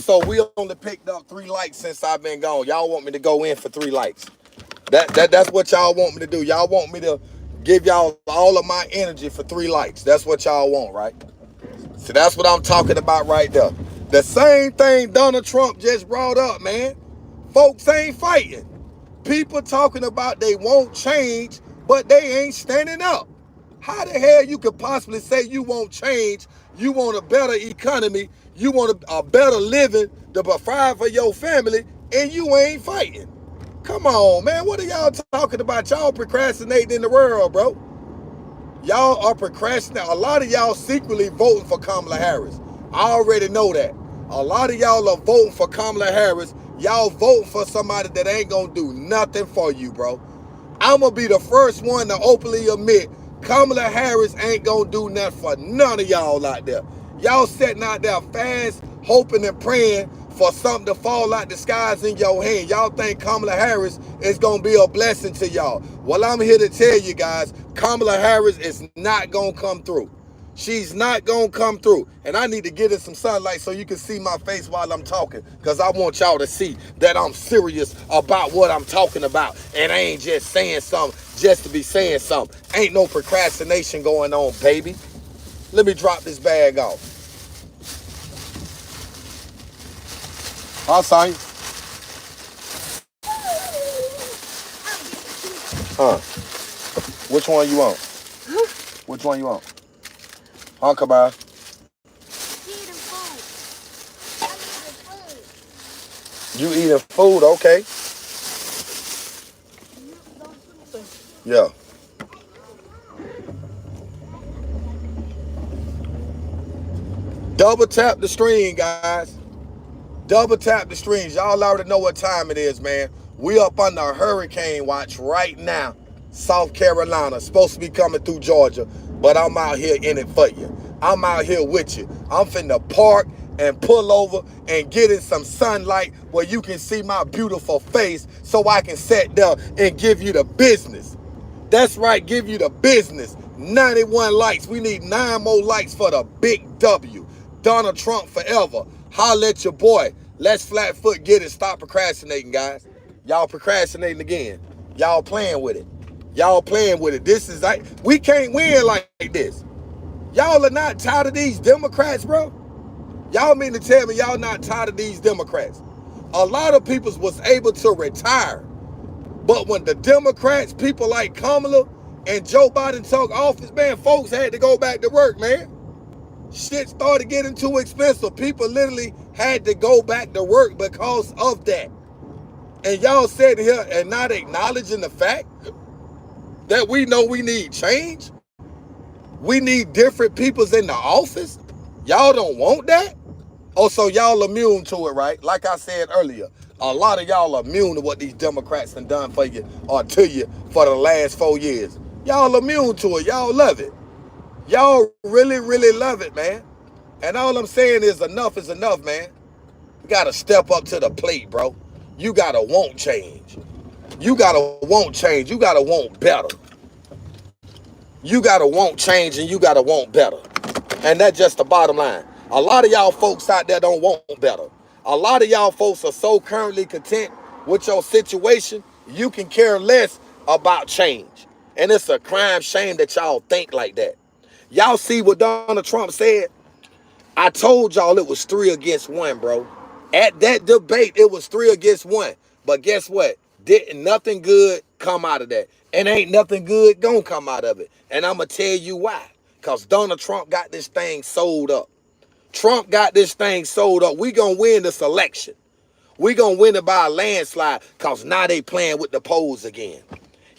So we only picked up 3 likes since I've been gone. Y'all want me to go in for 3 likes. That's what y'all want me to do. Y'all want me to give y'all all of my energy for 3 likes. That's what y'all want, right? So that's what I'm talking about right there. The same thing Donald Trump just brought up, man. Folks ain't fighting. People talking about they won't change, but they ain't standing up. How the hell you could possibly say you won't change, you want a better economy, you want a better living to provide for your family, and you ain't fighting? Come on, man. What are y'all talking about? Y'all procrastinating in the world, bro. Y'all are procrastinating. A lot of y'all secretly voting for Kamala Harris. I already know that. A lot of y'all are voting for Kamala Harris. Y'all voting for somebody that ain't gonna do nothing for you, bro. I'm gonna be the first one to openly admit Kamala Harris ain't gonna do nothing for none of y'all out there. Y'all sitting out there fast, hoping and praying for something to fall out the skies in your hand. Y'all think Kamala Harris is gonna be a blessing to y'all. Well, I'm here to tell you guys, Kamala Harris is not gonna come through. She's not gonna come through. And I need to get in some sunlight so you can see my face while I'm talking, because I want y'all to see that I'm serious about what I'm talking about. And I ain't just saying something just to be saying something. Ain't no procrastination going on, baby. Let me drop this bag off. I'll sign. Which one you want? Which one you want? Huh, Kabir? You eating food, okay. Yeah. Double tap the screen, guys. Double tap the screens. Y'all already know what time it is, man. We up under a hurricane watch right now. South Carolina. Supposed to be coming through Georgia. But I'm out here in it for you. I'm out here with you. I'm finna park and pull over and get in some sunlight where you can see my beautiful face so I can sit down and give you the business. That's right, give you the business. 91 likes. We need 9 more likes for the big W. Donald Trump forever. Holla at your boy. Let's Flatfoot get it. Stop procrastinating, guys. Y'all procrastinating again. Y'all playing with it. Y'all playing with it. This is like, we can't win like this. Y'all are not tired of these Democrats, bro? Y'all mean to tell me y'all not tired of these Democrats? A lot of people was able to retire. But when the Democrats, people like Kamala and Joe Biden took office, man, folks had to go back to work, man. Shit started getting too expensive. People literally had to go back to work because of that. And y'all sitting here and not acknowledging the fact that we know we need change. We need different peoples in the office. Y'all don't want that? Oh, so y'all immune to it, right? Like I said earlier, a lot of y'all are immune to what these Democrats have done for you or to you for the last 4 years. Y'all immune to it. Y'all love it. Y'all really, really love it, man. And all I'm saying is enough, man. You gotta step up to the plate, bro. You gotta want change. You gotta want change. You gotta want better. You gotta want change and you gotta want better. And that's just the bottom line. A lot of y'all folks out there don't want better. A lot of y'all folks are so currently content with your situation, you can care less about change. And it's a crime shame that y'all think like that. Y'all see what Donald Trump said? I told y'all it was 3 against 1, bro. At that debate, it was 3 against 1. But guess what? Didn't nothing good come out of that. And ain't nothing good gonna come out of it. And I'm gonna tell you why. Because Donald Trump got this thing sold up. Trump got this thing sold up. We gonna win this election. We gonna win it by a landslide because now they playing with the polls again.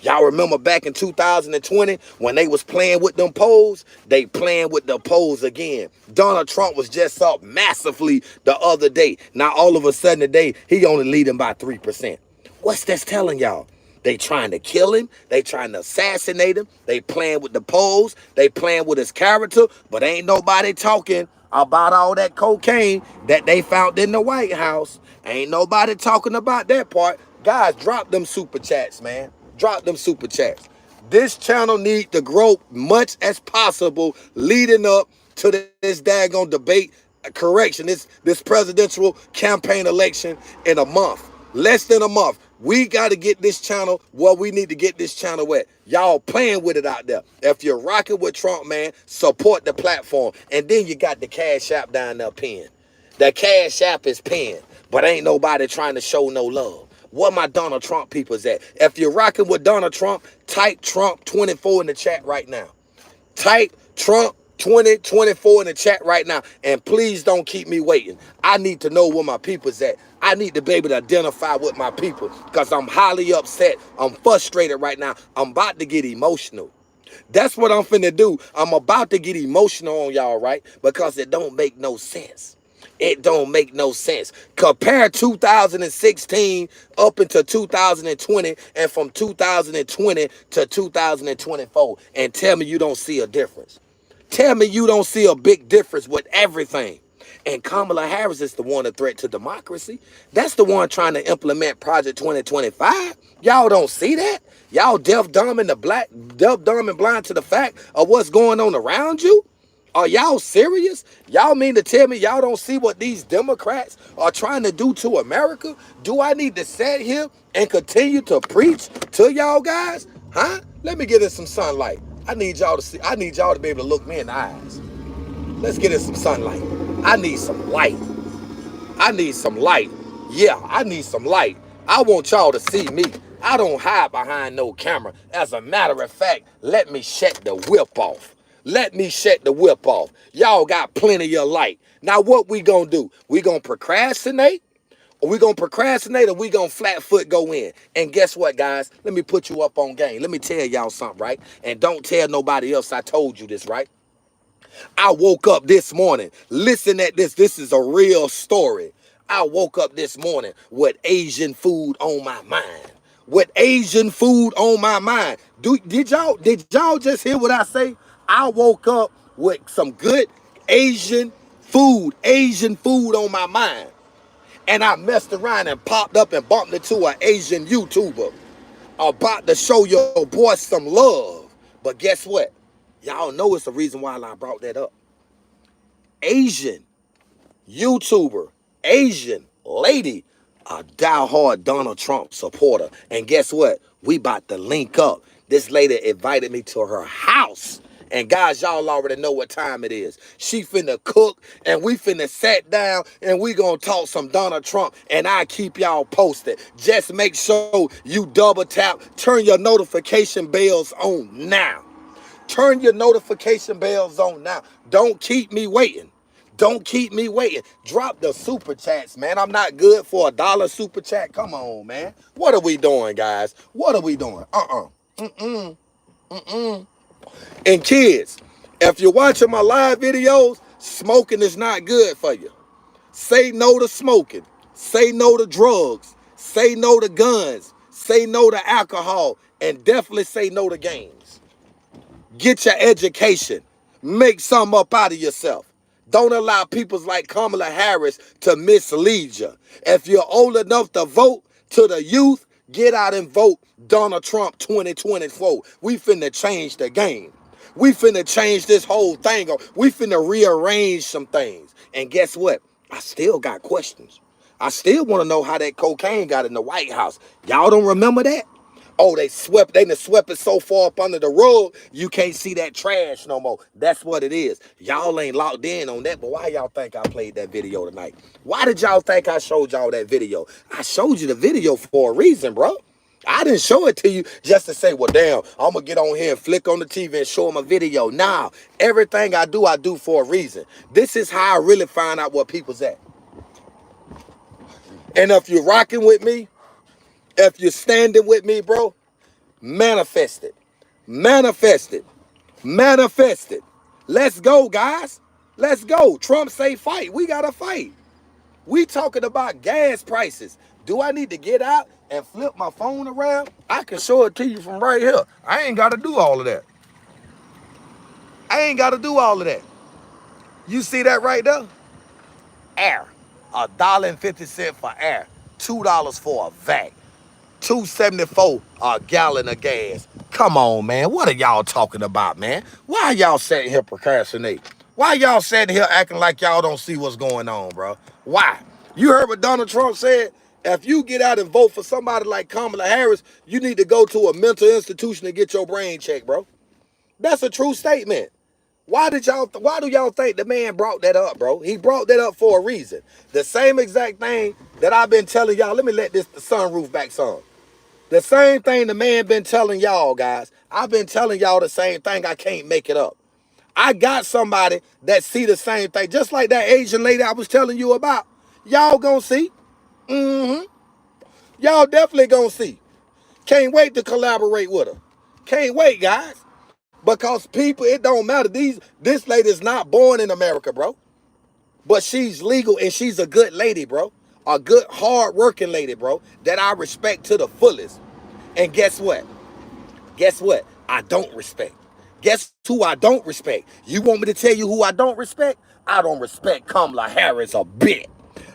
Y'all remember back in 2020 when they was playing with them polls? They playing with the polls again. Donald Trump was just up massively the other day. Now all of a sudden today, he only leading by 3%. What's that telling y'all? They trying to kill him. They trying to assassinate him. They playing with the polls. They playing with his character. But ain't nobody talking about all that cocaine that they found in the White House. Ain't nobody talking about that part. Guys, drop them super chats, man. Drop them super chats. This channel need to grow much as possible leading up to this daggone debate, this presidential campaign election in a month. Less than a month. We got to get this channel where we need to get this channel at. Y'all playing with it out there. If you're rocking with Trump, man, support the platform. And then you got the Cash App down there pinned. The Cash App is pinned, but ain't nobody trying to show no love. Where my Donald Trump people's at? If you're rocking with Donald Trump, type Trump 24 in the chat right now. Type Trump 2024 in the chat right now. And please don't keep me waiting. I need to know where my people's at. I need to be able to identify with my people because I'm highly upset. I'm frustrated right now. I'm about to get emotional. That's what I'm finna do. I'm about to get emotional on y'all, right? Because it don't make no sense. It don't make no sense. Compare 2016 up into 2020 and from 2020 to 2024 and tell me you don't see a difference. Tell me you don't see a big difference with everything. And Kamala Harris is the one a threat to democracy. That's the one trying to implement Project 2025. Y'all don't see that? Y'all deaf, dumb, and blind to the fact of what's going on around you? Are y'all serious? Y'all mean to tell me y'all don't see what these Democrats are trying to do to America? Do I need to sit here and continue to preach to y'all guys? Huh? Let me get in some sunlight. I need y'all to see. I need y'all to be able to look me in the eyes. Let's get in some sunlight. I need some light. I need some light. Yeah, I need some light. I want y'all to see me. I don't hide behind no camera. As a matter of fact, let me shut the whip off. Let me shut the whip off. Y'all got plenty of light. Now what we gonna do? We gonna procrastinate? Or we gonna procrastinate, or we gonna flat foot go in? And guess what, guys? Let me put you up on game. Let me tell y'all something, right? And don't tell nobody else I told you this, right? I woke up this morning. Listen at this. This is a real story. I woke up this morning with Asian food on my mind. With Asian food on my mind. Did y'all just hear what I say? I woke up with some good Asian food on my mind. And I messed around and popped up and bumped into an Asian YouTuber about to show your boy some love. But guess what? Y'all know it's the reason why I brought that up. Asian YouTuber, Asian lady, a diehard Donald Trump supporter. And guess what? We about to link up. This lady invited me to her house. And guys, y'all already know what time it is. She finna cook, and we finna sit down, and we gonna talk some Donald Trump, and I keep y'all posted. Just make sure you double tap, turn your notification bells on now. Turn your notification bells on now. Don't keep me waiting. Don't keep me waiting. Drop the super chats, man. I'm not good for $1 super chat. Come on, man. What are we doing, guys? What are we doing? And kids, if you're watching my live videos, smoking is not good for you. Say no to smoking. Say no to drugs. Say no to guns. Say no to alcohol. And definitely say no to games. Get your education. Make something up out of yourself. Don't allow people like Kamala Harris to mislead you. If you're old enough to vote, to the youth, get out and vote Donald Trump 2024. We finna change the game. We finna change this whole thing. We finna rearrange some things. And guess what? I still got questions. I still want to know how that cocaine got in the White House. Y'all don't remember that? Oh, they done swept it so far up under the rug, you can't see that trash no more. That's what it is. Y'all ain't locked in on that, but why y'all think I played that video tonight? Why did y'all think I showed y'all that video? I showed you the video for a reason, bro. I didn't show it to you just to say, well, damn, I'm going to get on here and flick on the TV and show them a video. Nah, everything I do for a reason. This is how I really find out what people's at. And if you're rocking with me, if you're standing with me, bro, manifest it. Manifest it. Manifest it. Let's go, guys. Let's go. Trump say fight. We got to fight. We talking about gas prices. Do I need to get out and flip my phone around? I can show it to you from right here. I ain't got to do all of that. I ain't got to do all of that. You see that right there? Air. $1.50 for air. $2 for a vac. $2.74 a gallon of gas. Come on, man. What are y'all talking about, man? Why y'all sitting here procrastinating? Why y'all sitting here acting like y'all don't see what's going on, bro? Why? You heard what Donald Trump said? If you get out and vote for somebody like Kamala Harris, you need to go to a mental institution and get your brain checked, bro. That's a true statement. Why do y'all think the man brought that up, bro? He brought that up for a reason. The same exact thing that I've been telling y'all. Let me let the sunroof back some. The same thing the man been telling y'all, guys. I've been telling y'all the same thing. I can't make it up. I got somebody that see the same thing. Just like that Asian lady I was telling you about. Y'all gonna see. Y'all definitely gonna see. Can't wait to collaborate with her. Can't wait, guys. Because people, it don't matter. This lady is not born in America, bro. But she's legal and she's a good lady, bro. A good, hard-working lady, bro, that I respect to the fullest. And guess what? Guess what? I don't respect. Guess who I don't respect? You want me to tell you who I don't respect? I don't respect Kamala Harris a bit.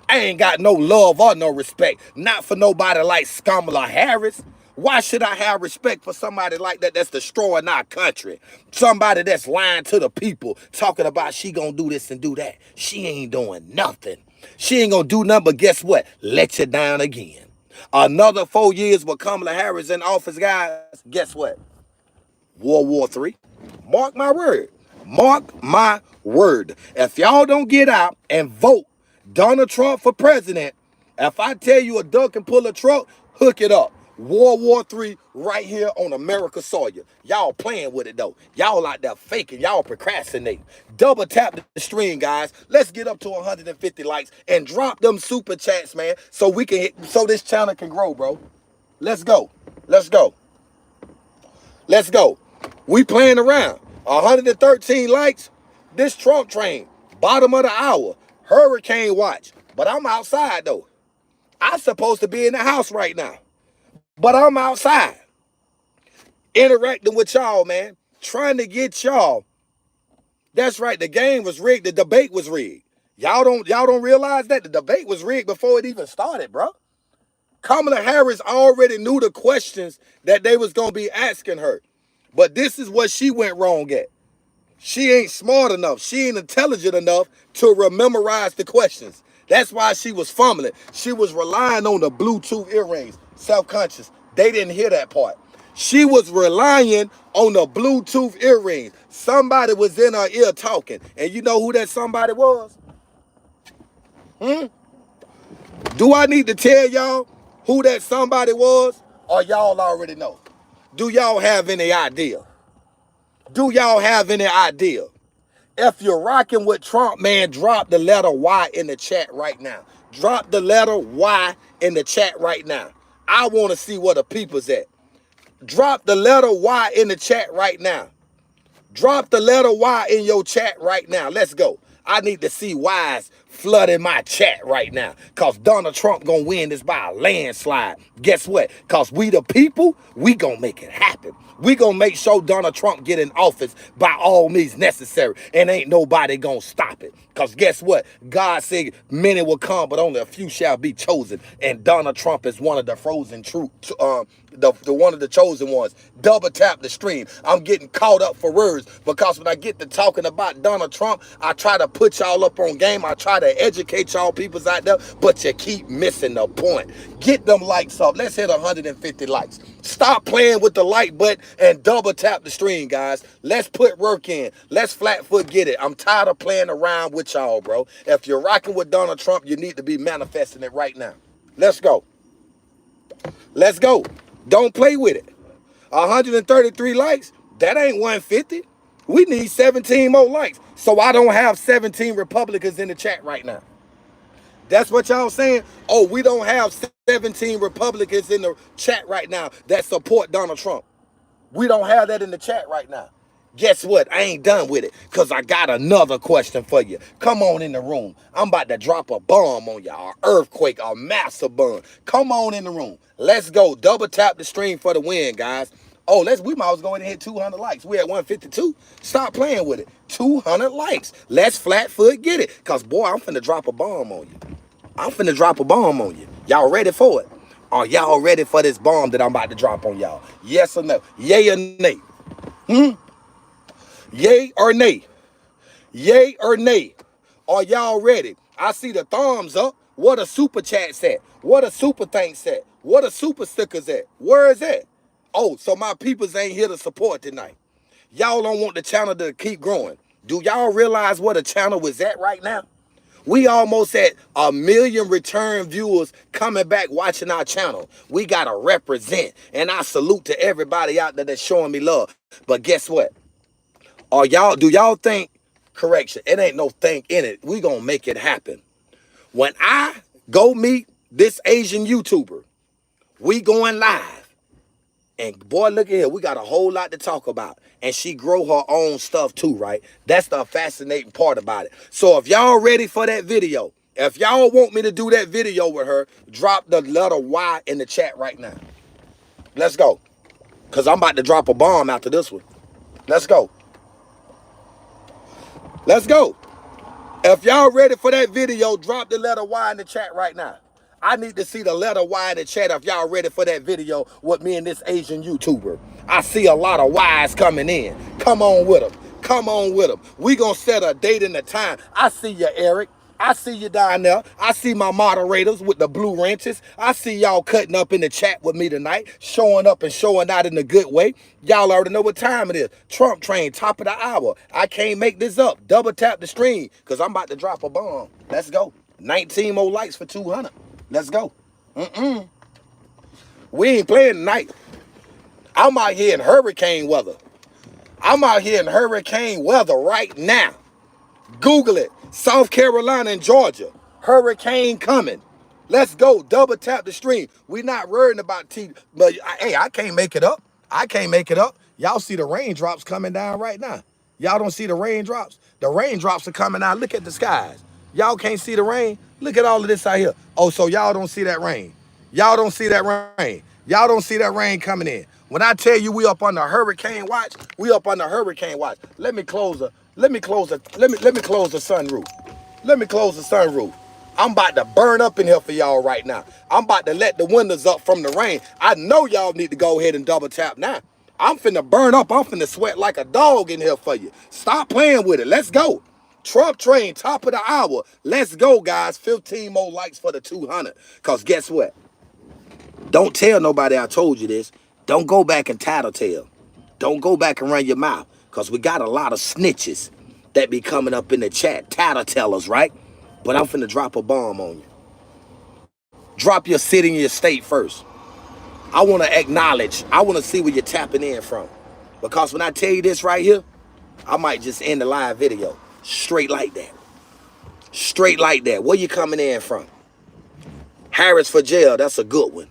I ain't got no love or no respect. Not for nobody like Kamala Harris. Why should I have respect for somebody like that that's destroying our country? Somebody that's lying to the people, talking about she gonna do this and do that. She ain't doing nothing. She ain't gonna do nothing but guess what? Let you down again. Another 4 years with Kamala Harris in office, guys, guess what? World War III. Mark my word. Mark my word. If y'all don't get out and vote Donald Trump for president, if I tell you a duck can pull a truck, hook it up. World War III right here on America's soil. Y'all playing with it though. Y'all out there faking. Y'all procrastinating. Double tap the stream, guys. Let's get up to 150 likes and drop them super chats, man, so we can so this channel can grow, bro. Let's go. Let's go. Let's go. We playing around. 113 likes. This Trump train. Bottom of the hour. Hurricane watch. But I'm outside though. I'm supposed to be in the house right now. But I'm outside. Interacting with y'all, man. Trying to get y'all. That's right. The game was rigged. The debate was rigged. Y'all don't realize that the debate was rigged before it even started, bro. Kamala Harris already knew the questions that they was gonna be asking her. But this is what she went wrong at. She ain't smart enough. She ain't intelligent enough to memorize the questions. That's why she was fumbling. She was relying on the Bluetooth earrings. Self-conscious. They didn't hear that part. She was relying on the Bluetooth earrings. Somebody was in her ear talking. And you know who that somebody was? Do I need to tell y'all who that somebody was? Or y'all already know? Do y'all have any idea? Do y'all have any idea? If you're rocking with Trump, man, drop the letter Y in the chat right now. Drop the letter Y in the chat right now. I want to see where the people's at. Drop the letter Y in the chat right now. Drop the letter Y in your chat right now. Let's go. I need to see Y's flooding my chat right now. Because Donald Trump going to win this by a landslide. Guess what? Because we the people, we going to make it happen. We going to make sure Donald Trump get in office by all means necessary. And ain't nobody going to stop it. Because guess what? God said many will come, but only a few shall be chosen. And Donald Trump is one of the frozen one of the chosen ones. Double tap the stream. I'm getting caught up for words because when I get to talking about Donald Trump, I try to put y'all up on game. I try to educate y'all peoples out there, but you keep missing the point. Get them likes up. Let's hit 150 likes. Stop playing with the like button and double tap the stream, guys. Let's put work in. Let's flat foot get it. I'm tired of playing around with y'all, bro. If you're rocking with Donald Trump, you need to be manifesting it right now. Let's go. Let's go. Don't play with it. 133 likes, that ain't 150. We need 17 more likes. So I don't have 17 Republicans in the chat right now. That's what y'all saying? Oh, we don't have 17 Republicans in the chat right now that support Donald Trump. We don't have that in the chat right now. Guess what? I ain't done with it because I got another question for you. Come on in the room. I'm about to drop a bomb on y'all. An earthquake, a massive bomb. Come on in the room. Let's go. Double tap the stream for the win, guys. Oh, we might as well go ahead and hit 200 likes. We at 152. Stop playing with it. 200 likes. Let's flat foot get it. Because, boy, I'm finna drop a bomb on you. I'm finna drop a bomb on you. Y'all ready for it? Are y'all ready for this bomb that I'm about to drop on y'all? Yes or no? Yay or nay? Yay or nay? Yay or nay? Are y'all ready? I see the thumbs up. What a super chat at? What a super thanks at? What a super stickers at? Where is that? Oh, so my peoples ain't here to support tonight. Y'all don't want the channel to keep growing. Do y'all realize what a channel is at right now? We almost at 1 million return viewers coming back watching our channel. We got to represent. And I salute to everybody out there that's showing me love. But guess what? Do y'all think, correction, it ain't no think in it. We gonna make it happen. When I go meet this Asian YouTuber, we going live. And boy, look at here, we got a whole lot to talk about. And she grow her own stuff too, right? That's the fascinating part about it. So if y'all ready for that video, if y'all want me to do that video with her, drop the letter Y in the chat right now. Let's go. Because I'm about to drop a bomb after this one. Let's go. Let's go. If y'all ready for that video, drop the letter Y in the chat right now. I need to see the letter Y in the chat if y'all ready for that video with me and this Asian YouTuber. I see a lot of Y's coming in. Come on with them. Come on with them. We gonna set a date and a time. I see you, Eric. I see you down there. I see my moderators with the blue wrenches. I see y'all cutting up in the chat with me tonight, showing up and showing out in a good way. Y'all already know what time it is. Trump train, top of the hour. I can't make this up. Double tap the stream because I'm about to drop a bomb. Let's go. 19 more likes for 200. Let's go. We ain't playing tonight. I'm out here in hurricane weather. I'm out here in hurricane weather right now. Google it. South Carolina and Georgia. Hurricane coming. Let's go. Double tap the stream. We not worrying about T. But hey, I can't make it up. I can't make it up. Y'all see the raindrops coming down right now. Y'all don't see the raindrops? The raindrops are coming out. Look at the skies. Y'all can't see the rain? Look at all of this out here. Oh, so y'all don't see that rain. Y'all don't see that rain. Y'all don't see that rain coming in. When I tell you we up on the hurricane watch, we up on the hurricane watch. Let me close the sunroof. Let me close the sunroof. I'm about to burn up in here for y'all right now. I'm about to let the windows up from the rain. I know y'all need to go ahead and double tap now. I'm finna burn up. I'm finna sweat like a dog in here for you. Stop playing with it. Let's go. Trump train, top of the hour. Let's go, guys. 15 more likes for the 200. Because guess what? Don't tell nobody I told you this. Don't go back and tattletale. Don't go back and run your mouth. Because we got a lot of snitches that be coming up in the chat. Tattletellers, right? But I'm finna drop a bomb on you. Drop your city and your state first. I want to acknowledge. I want to see where you're tapping in from. Because when I tell you this right here, I might just end the live video. Straight like that. Straight like that. Where you coming in from? Harris for jail. That's a good one.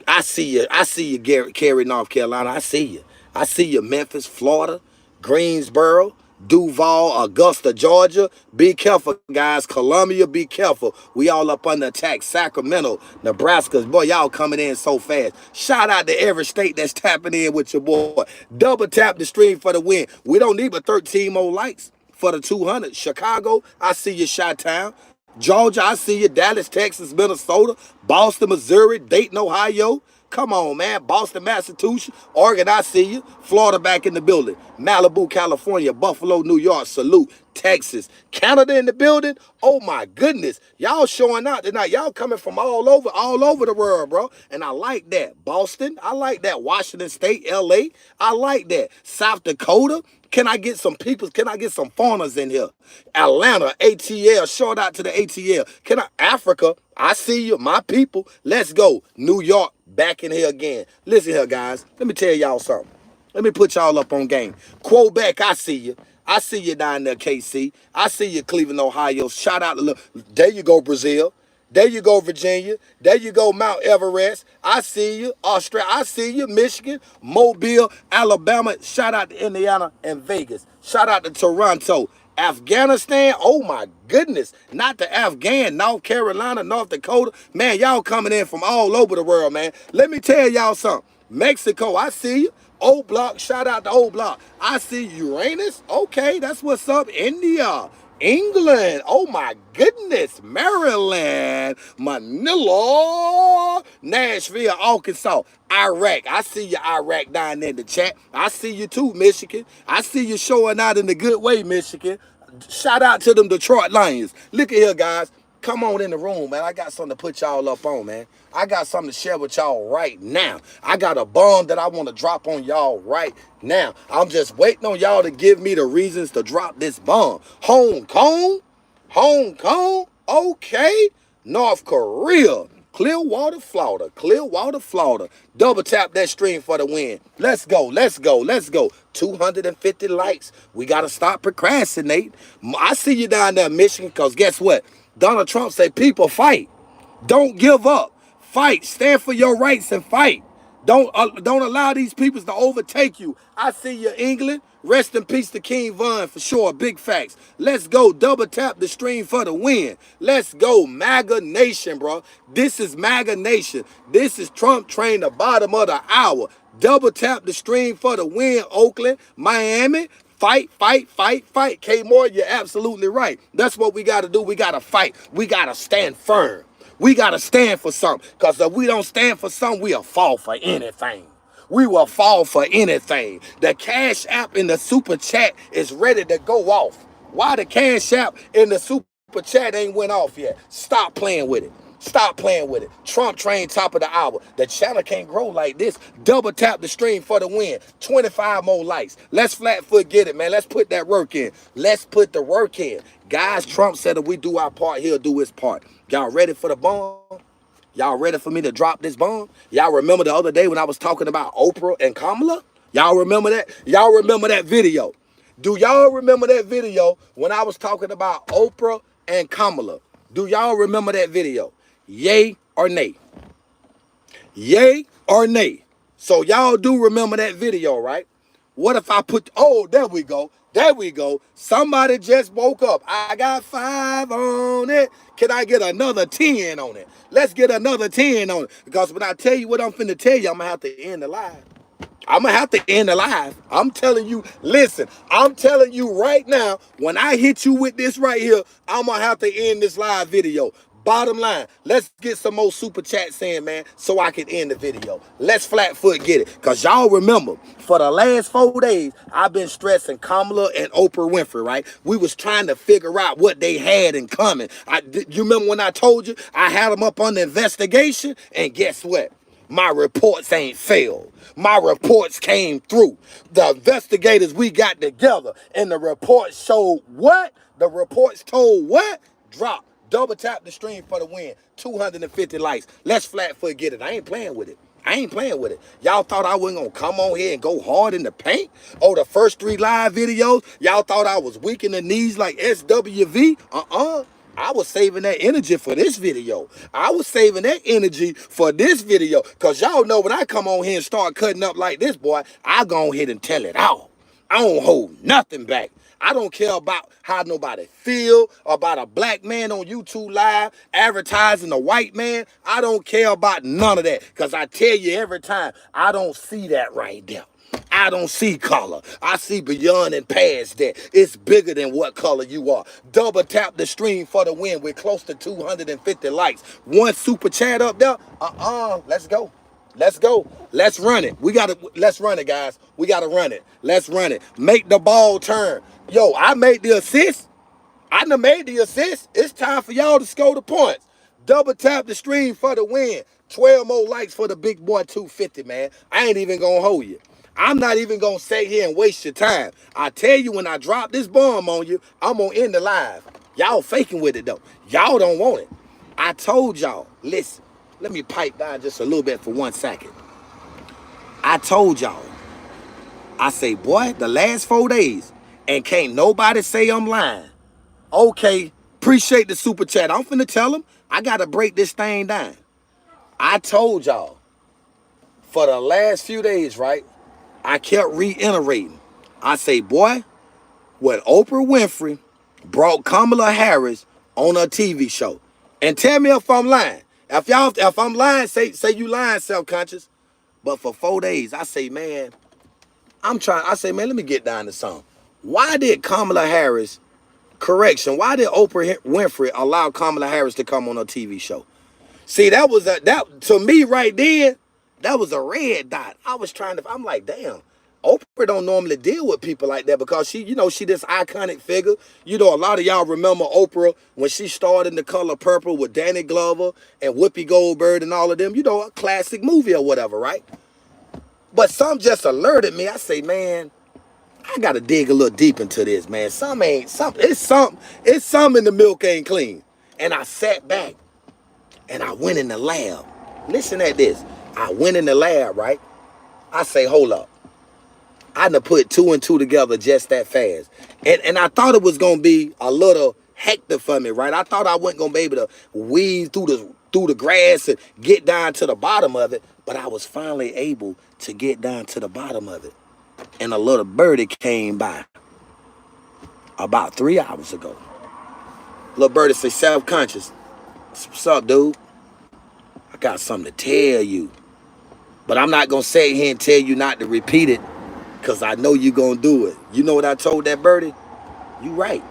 I see you. I see you, Cary, North Carolina. I see you. I see you, Memphis, Florida, Greensboro, Duval, Augusta, Georgia. Be careful, guys. Columbia, be careful. We all up under attack. Sacramento, Nebraska. Boy, y'all coming in so fast. Shout out to every state that's tapping in with your boy. Double tap the stream for the win. We don't need but 13 more likes for the 200. Chicago, I see you, Chi-Town. Georgia, I see you. Dallas, Texas, Minnesota, Boston, Missouri, Dayton, Ohio. Come on, man. Boston, Massachusetts, Oregon, I see you. Florida back in the building. Malibu, California, Buffalo, New York, salute. Texas, Canada in the building. Oh my goodness. Y'all showing out tonight. Y'all coming from all over the world, bro. And I like that. Boston, I like that. Washington State, LA, I like that. South Dakota. Can I get some people? Can I get some fauners in here? Atlanta, ATL, shout out to the ATL. Africa, I see you, my people. Let's go. New York, back in here again. Listen here, guys. Let me tell y'all something. Let me put y'all up on game. Quebec, I see you. I see you down there, KC. I see you, Cleveland, Ohio. Shout out to, there you go, Brazil. There you go, Virginia. There you go, Mount Everest. I see you, Australia. I see you, Michigan, Mobile, Alabama. Shout out to Indiana and Vegas. Shout out to Toronto. Afghanistan, oh my goodness. Not the Afghan, North Carolina, North Dakota. Man, y'all coming in from all over the world, man. Let me tell y'all something. Mexico, I see you. O Block, shout out to O Block. I see Uranus. Okay, that's what's up. India. England, oh my goodness, Maryland, Manila, Nashville, Arkansas, Iraq. I see you, Iraq, down there in the chat. I see you too, Michigan. I see you showing out in the good way, Michigan. Shout out to them Detroit Lions. Look at here, guys. Come on in the room, man. I got something to put y'all up on, man. I got something to share with y'all right now. I got a bomb that I want to drop on y'all right now. I'm just waiting on y'all to give me the reasons to drop this bomb. Hong Kong, okay. North Korea, Clearwater, Florida. Double tap that stream for the win. Let's go. 250 likes. We got to stop procrastinating. I see you down there, Michigan, because guess what? Donald Trump said, people fight. Don't give up. Fight. Stand for your rights and fight. Don't allow these people to overtake you. I see you, England. Rest in peace to King Von for sure. Big facts. Let's go. Double tap the stream for the win. Let's go. MAGA Nation, bro. This is MAGA Nation. This is Trump train, the bottom of the hour. Double tap the stream for the win. Oakland, Miami. Fight. K Moore, you're absolutely right. That's what we got to do. We got to fight. We got to stand firm. We got to stand for something. Because if we don't stand for something, we'll fall for anything. We will fall for anything. The Cash App in the Super Chat is ready to go off. Why the Cash App in the Super Chat ain't went off yet? Stop playing with it. Stop playing with it. Trump train, top of the hour. The channel can't grow like this. Double tap the stream for the win. 25 more likes. Let's Flatfoot get it, man. Let's put that work in. Let's put the work in. Guys, Trump said if we do our part, he'll do his part. Y'all ready for the bomb? Y'all ready for me to drop this bomb? Y'all remember the other day when I was talking about Oprah and Kamala? Y'all remember that? Y'all remember that video? Do y'all remember that video when I was talking about Oprah and Kamala? Do y'all remember that video? Yay or nay? Yay or nay? So y'all do remember that video, right? What if I put, oh, there we go. There we go. Somebody just woke up. I got 5 on it. Can I get another 10 on it? Let's get another 10 on it. Because when I tell you what I'm finna tell you, I'm gonna have to end the live. I'm gonna have to end the live. I'm telling you, listen, I'm telling you right now, when I hit you with this right here, I'm gonna have to end this live video. Bottom line, let's get some more super chats in, man, so I can end the video. Let's Flatfoot get it. Because y'all remember, for the last 4 days, I've been stressing Kamala and Oprah Winfrey, right? We was trying to figure out what they had in common. You remember when I told you I had them up on the investigation? And guess what? My reports ain't failed. My reports came through. The investigators we got together, and the reports showed what? The reports told what? Drop. Double tap the stream for the win. 250 likes. Let's Flatfoot get it. I ain't playing with it. I ain't playing with it. Y'all thought I wasn't gonna come on here and go hard in the paint? Oh, the first 3 live videos, y'all thought I was weak in the knees like SWV? I was saving that energy for this video. I was saving that energy for this video. Because y'all know when I come on here and start cutting up like this, boy, I go ahead and tell it all. I don't hold nothing back. I don't care about how nobody feel about a black man on YouTube Live advertising a white man. I don't care about none of that. Because I tell you every time, I don't see that right there. I don't see color. I see beyond and past that. It's bigger than what color you are. Double tap the stream for the win with close to 250 likes. 1 super chat up there. Let's go. Let's go. Let's run it. Let's run it, guys. We gotta run it. Let's run it. Make the ball turn. Yo, I made the assist. I done made the assist. It's time for y'all to score the points. Double tap the stream for the win. 12 more likes for the big boy 250, man. I ain't even gonna hold you. I'm not even gonna sit here and waste your time. I tell you, when I drop this bomb on you, I'm gonna end the live. Y'all faking with it though. Y'all don't want it. I told y'all, listen, let me pipe down just a little bit for 1 second. I told y'all, I say, boy, the last 4 days, and can't nobody say I'm lying. Okay, appreciate the super chat. I'm finna tell them I gotta break this thing down. I told y'all for the last few days, right? I kept reiterating. I say, boy, when Oprah Winfrey brought Kamala Harris on her TV show, and tell me if I'm lying. If I'm lying, say you lying, self-conscious. But for 4 days, I say, man, let me get down to something. Why did Kamala Harris, why did Oprah Winfrey allow Kamala Harris to come on her TV show? See, that to me right then, that was a red dot. I'm like, damn, Oprah don't normally deal with people like that because she this iconic figure. You know, a lot of y'all remember Oprah when she starred in The Color Purple with Danny Glover and Whoopi Goldberg and all of them. You know, a classic movie or whatever, right? But some just alerted me. I say, man, I gotta dig a little deep into this, man. It's something in the milk ain't clean. And I sat back and I went in the lab. Listen at this. I went in the lab, right? I say, hold up. I done put 2 and 2 together just that fast. And I thought it was gonna be a little hectic for me, right? I thought I wasn't gonna be able to weave through the grass and get down to the bottom of it, but I was finally able to get down to the bottom of it. And a little birdie came by about 3 hours ago. Little birdie say, self-conscious. What's up, dude? I got something to tell you. But I'm not gonna sit here and tell you not to repeat it, because I know you're gonna do it. You know what I told that birdie? You right.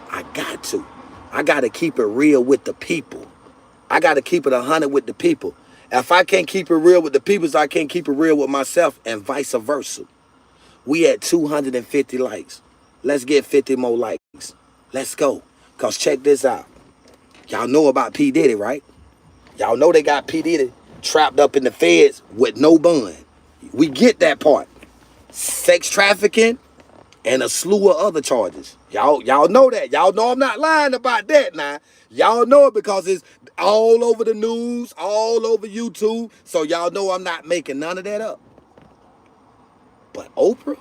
I got to. I gotta keep it real with the people. I gotta keep it 100 with the people. If I can't keep it real with the people, I can't keep it real with myself, and vice versa. We at 250 likes. Let's get 50 more likes. Let's go. Because check this out. Y'all know about P. Diddy, right? Y'all know they got P. Diddy trapped up in the feds with no bond. We get that part. Sex trafficking and a slew of other charges. Y'all know that. Y'all know I'm not lying about that now. Y'all know it because all over the news, all over YouTube. So y'all know I'm not making none of that up. But Oprah?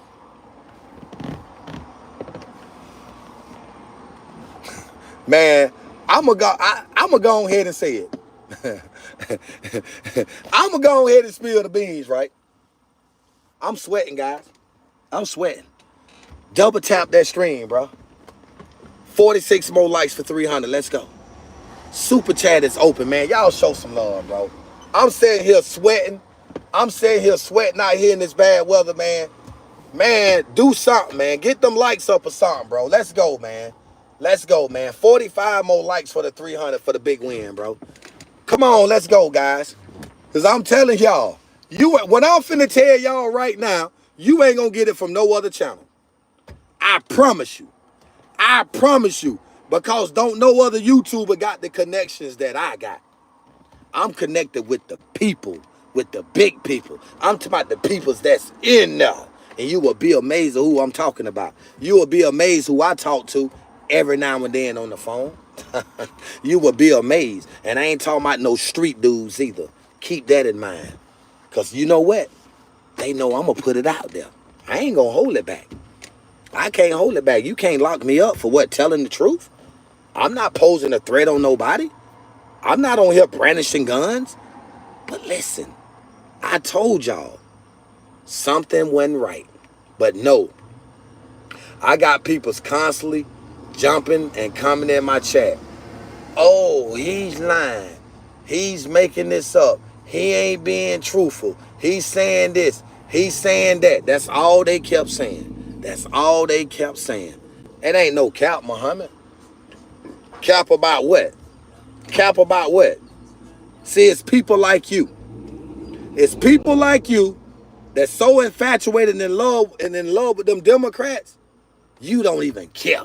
Man, I'm gonna go ahead and say it. I'm gonna go ahead and spill the beans, right? I'm sweating, guys. I'm sweating. Double tap that stream, bro. 46 more likes for 300. Let's go. Super chat is open, man. Y'all show some love, bro. I'm sitting here sweating. I'm sitting here sweating out here in this bad weather, man. Man, do something, man. Get them likes up or something, bro. Let's go, man. Let's go, man. 45 more likes for the 300 for the big win, bro. Come on, let's go, guys. Because I'm telling y'all, what I'm finna tell y'all right now, you ain't gonna get it from no other channel. I promise you. I promise you. Because don't no other YouTuber got the connections that I got. I'm connected with the people, with the big people. I'm talking about the peoples that's in there. And you will be amazed at who I'm talking about. You will be amazed who I talk to every now and then on the phone. You will be amazed. And I ain't talking about no street dudes either. Keep that in mind. Because you know what? They know I'm going to put it out there. I ain't going to hold it back. I can't hold it back. You can't lock me up for what? Telling the truth? I'm not posing a threat on nobody. I'm not on here brandishing guns. But listen, I told y'all something wasn't right. But no, I got people constantly jumping and coming in my chat. Oh, he's lying. He's making this up. He ain't being truthful. He's saying this. He's saying that. That's all they kept saying. That's all they kept saying. It ain't no cap, Muhammad. Cap about what? Cap about what? See, it's people like you. It's people like you that's so infatuated and in love with them Democrats, you don't even care.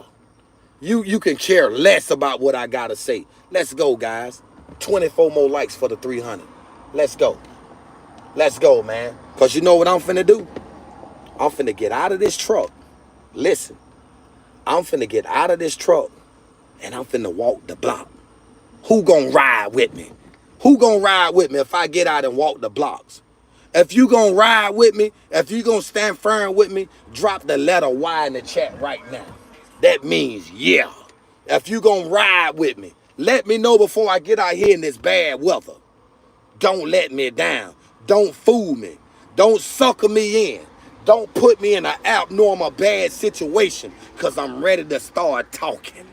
You can care less about what I gotta say. Let's go, guys. 24 more likes for the 300. Let's go. Let's go, man. Because you know what I'm finna do? I'm finna get out of this truck. Listen, I'm finna get out of this truck and I'm finna walk the block. Who gonna ride with me? Who gonna ride with me if I get out and walk the blocks? If you gonna ride with me, if you gonna stand firm with me, drop the letter Y in the chat right now. That means yeah. If you gonna ride with me, let me know before I get out here in this bad weather. Don't let me down. Don't fool me. Don't sucker me in. Don't put me in an abnormal bad situation because I'm ready to start talking.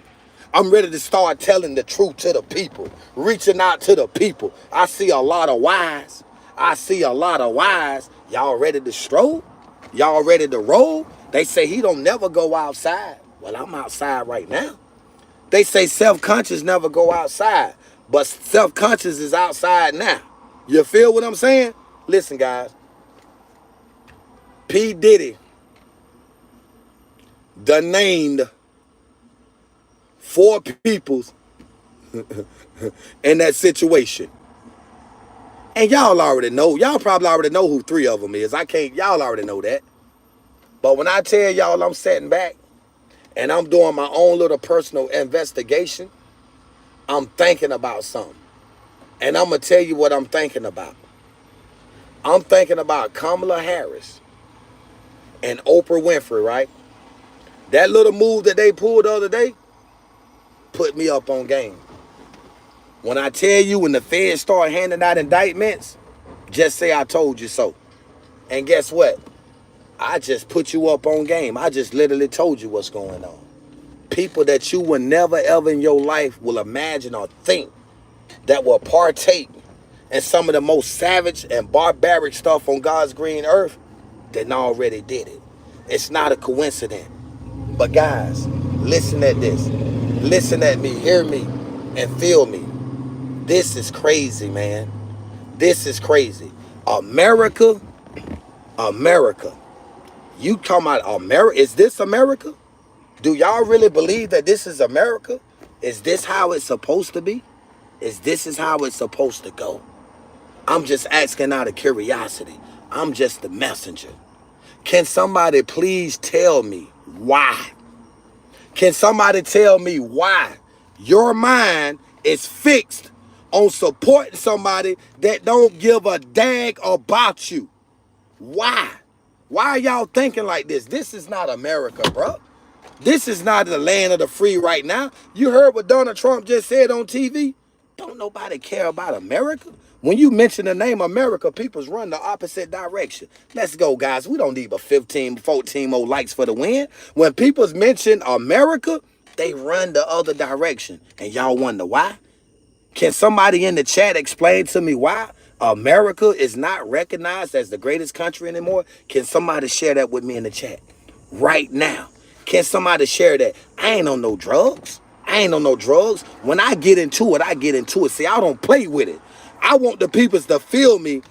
I'm ready to start telling the truth to the people, reaching out to the people. I see a lot of whys. I see a lot of whys. Y'all ready to stroll? Y'all ready to roll? They say he don't never go outside. Well, I'm outside right now. They say self-conscious never go outside, but self-conscious is outside now. You feel what I'm saying? Listen, guys. P. Diddy done named 4 peoples in that situation. And y'all already know. Y'all probably already know who 3 of them is. Y'all already know that. But when I tell y'all I'm sitting back and I'm doing my own little personal investigation, I'm thinking about something. And I'm going to tell you what I'm thinking about. I'm thinking about Kamala Harris and Oprah Winfrey, right? That little move that they pulled the other day put me up on game. When I tell you when the feds start handing out indictments, just say I told you so. And guess what? I just put you up on game. I just literally told you what's going on. People that you would never ever in your life will imagine or think that will partake in some of the most savage and barbaric stuff on God's green earth, then already did it. It's not a coincidence. But guys, listen at this. Listen at me, hear me, and feel me. This is crazy, man. This is crazy. America. You talking about America? Is this America? Do y'all really believe that this is America? Is this how it's supposed to be? This is how it's supposed to go? I'm just asking out of curiosity. I'm just the messenger. Can somebody please tell me why? Can somebody tell me why your mind is fixed on supporting somebody that don't give a dag about you. Why? Why are y'all thinking like this? This is not America, bro. This is not the land of the free right now. You heard what Donald Trump just said on TV? Don't nobody care about America. When you mention the name America, people's run the opposite direction. Let's go, guys. We don't need but 15, 14 more likes for the win. When people's mention America, they run the other direction. And y'all wonder why? Can somebody in the chat explain to me why America is not recognized as the greatest country anymore? Can somebody share that with me in the chat right now? Can somebody share that? I ain't on no drugs. I ain't on no drugs. When I get into it, I get into it. See, I don't play with it. I want the peoples to feel me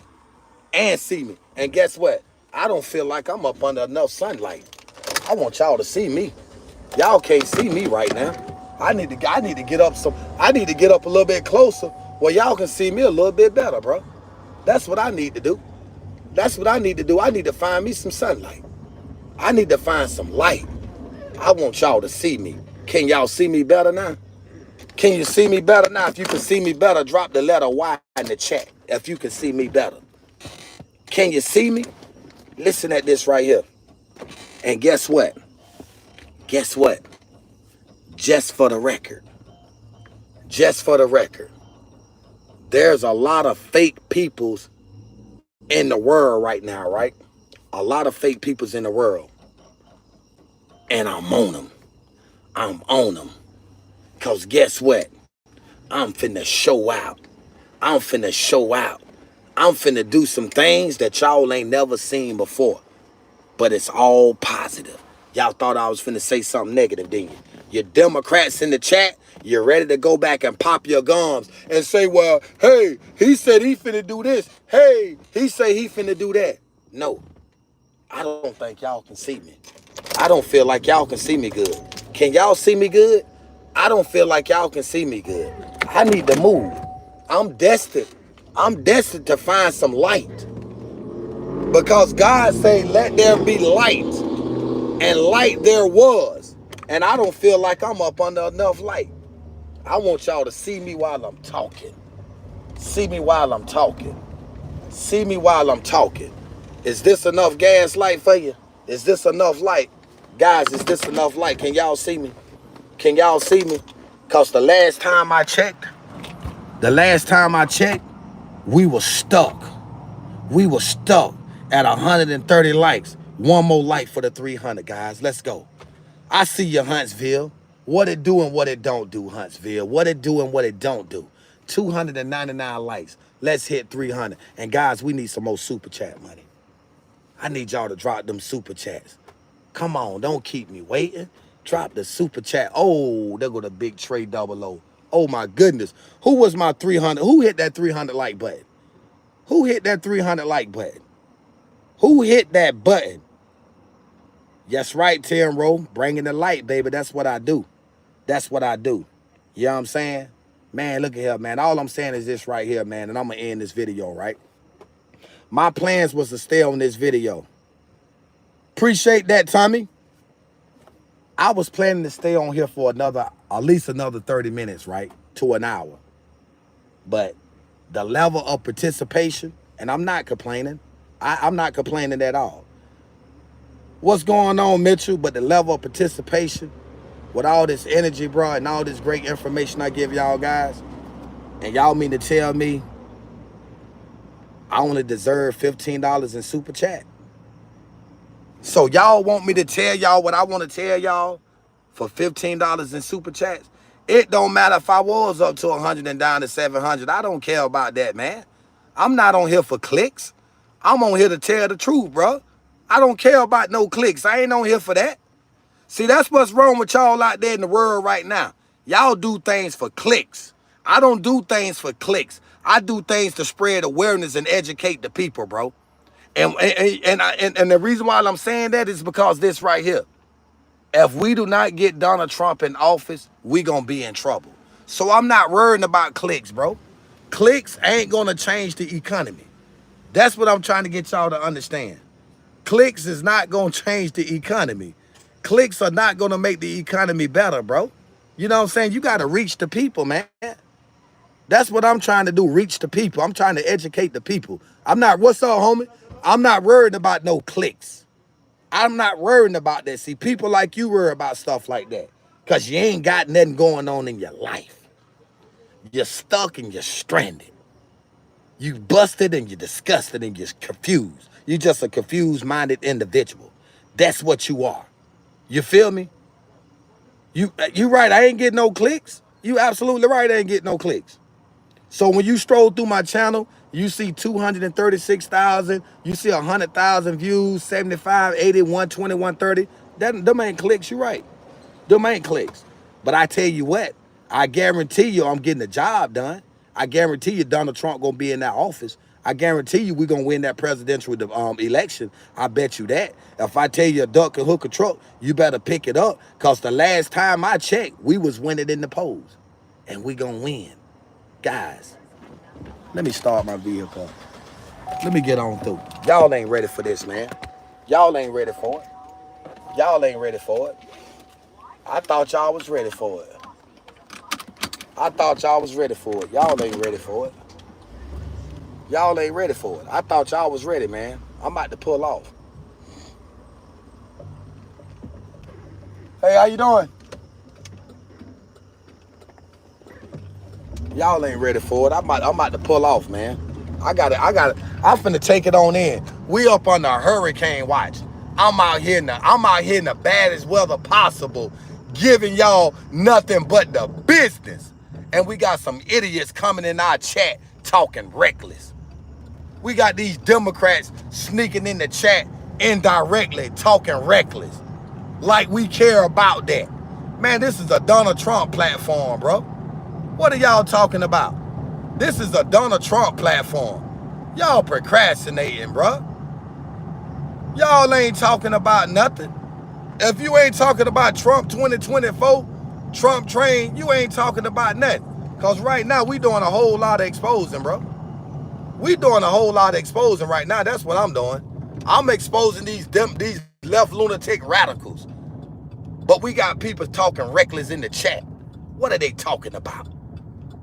and see me. And guess what? I don't feel like I'm up under enough sunlight. I want y'all to see me. Y'all can't see me right now. I need to get up I need to get up a little bit closer where y'all can see me a little bit better, bro. That's what I need to do. That's what I need to do. I need to find me some sunlight. I need to find some light. I want y'all to see me. Can y'all see me better now? Can you see me better now? If you can see me better, drop the letter Y in the chat. If you can see me better. Can you see me? Listen at this right here. And guess what? Guess what? Just for the record. Just for the record. There's a lot of fake peoples in the world right now, right? A lot of fake peoples in the world. And I'm on them. I'm on them. Because guess what? I'm finna show out. I'm finna show out. I'm finna do some things that y'all ain't never seen before. But it's all positive. Y'all thought I was finna say something negative, didn't you? You Democrats in the chat, you're ready to go back and pop your gums and say, well, hey, he said he finna do this. Hey, he say he finna do that. No, I don't think y'all can see me. I don't feel like y'all can see me good. Can y'all see me good? I don't feel like y'all can see me good. I need to move. I'm destined. I'm destined to find some light. Because God say, let there be light. And light there was. And I don't feel like I'm up under enough light. I want y'all to see me while I'm talking. See me while I'm talking. See me while I'm talking. Is this enough gas light for you? Is this enough light? Guys, is this enough light? Can y'all see me? Can y'all see me? Because the last time I checked, we were stuck. We were stuck at 130 likes. One more like for the 300, guys. Let's go. I see you, Huntsville. What it do and what it don't do, Huntsville. What it do and what it don't do. 299 likes. Let's hit 300. And guys, we need some more super chat money. I need y'all to drop them super chats. Come on, don't keep me waiting. Drop the super chat. Oh, there go the big Trey 00. Oh my goodness. Who was my 300? Who hit that 300 like button? Who hit that 300 like button? Who hit that button? Yes, right, Tim Rowe. Bringing the light, baby. That's what I do. That's what I do. You know what I'm saying? Man, look at here, man. All I'm saying is this right here, man. And I'm going to end this video, right? My plans was to stay on this video. Appreciate that, Tommy. I was planning to stay on here for at least another 30 minutes, right? To an hour. But the level of participation, and I'm not complaining. I'm not complaining at all. What's going on, Mitchell? But the level of participation with all this energy, bro, and all this great information I give y'all guys, and y'all mean to tell me I only deserve $15 in super chat? So y'all want me to tell y'all what I want to tell y'all for $15 in super chats? It don't matter if I was up to 100 and down to 700. I don't care about that, man. I'm not on here for clicks. I'm on here to tell the truth, bro. I don't care about no clicks. I ain't on here for that. See, that's what's wrong with y'all out there in the world right now. Y'all do things for clicks. I don't do things for clicks. I do things to spread awareness and educate the people, bro. And the reason why I'm saying that is because this right here. If we do not get Donald Trump in office, we gonna be in trouble. So I'm not worrying about clicks, bro. Clicks ain't gonna change the economy. That's what I'm trying to get y'all to understand. Clicks is not gonna change the economy. Clicks are not gonna make the economy better, bro. You know what I'm saying? You gotta reach the people, man. That's what I'm trying to do, reach the people. I'm trying to educate the people. I'm not, what's up, homie? I'm not worried about no clicks. I'm not worrying about that. See, people like you worry about stuff like that because you ain't got nothing going on in your life. You're stuck and you're stranded. You busted and you're disgusted and you're confused. You're just a confused-minded individual. That's what you are. You feel me? You right, I ain't getting no clicks. You absolutely right, I ain't getting no clicks. So when you stroll through my channel, you see 236,000, you see 100,000 views, 75, 80, 120, 130. Them ain't clicks, you right. Them ain't clicks. But I tell you what, I guarantee you I'm getting the job done. I guarantee you Donald Trump gonna be in that office. I guarantee you we're gonna win that presidential election. I bet you that. If I tell you a duck can hook a truck, you better pick it up. Cause the last time I checked, we was winning in the polls. And we gonna win. Guys, let me start my vehicle. Let me get on through. Y'all ain't ready for this, man. Y'all ain't ready for it. Y'all ain't ready for it. I thought y'all was ready for it. I thought y'all was ready for it. Y'all ain't ready for it. Y'all ain't ready for it. I thought y'all was ready, man. I'm about to pull off. Hey, how you doing? Y'all ain't ready for it. I'm about to pull off, man. I'm finna take it on in. We up on the hurricane watch. I'm out here in the baddest weather possible, giving y'all nothing but the business. And we got some idiots coming in our chat talking reckless. We got these Democrats sneaking in the chat indirectly talking reckless. Like we care about that. Man, this is a Donald Trump platform, bro. What are y'all talking about? This is a Donald Trump platform. Y'all procrastinating, bro. Y'all ain't talking about nothing. If you ain't talking about Trump 2024, Trump train, you ain't talking about nothing. Because right now, we doing a whole lot of exposing, bro. We doing a whole lot of exposing right now. That's what I'm doing. I'm exposing these left lunatic radicals. But we got people talking reckless in the chat. What are they talking about?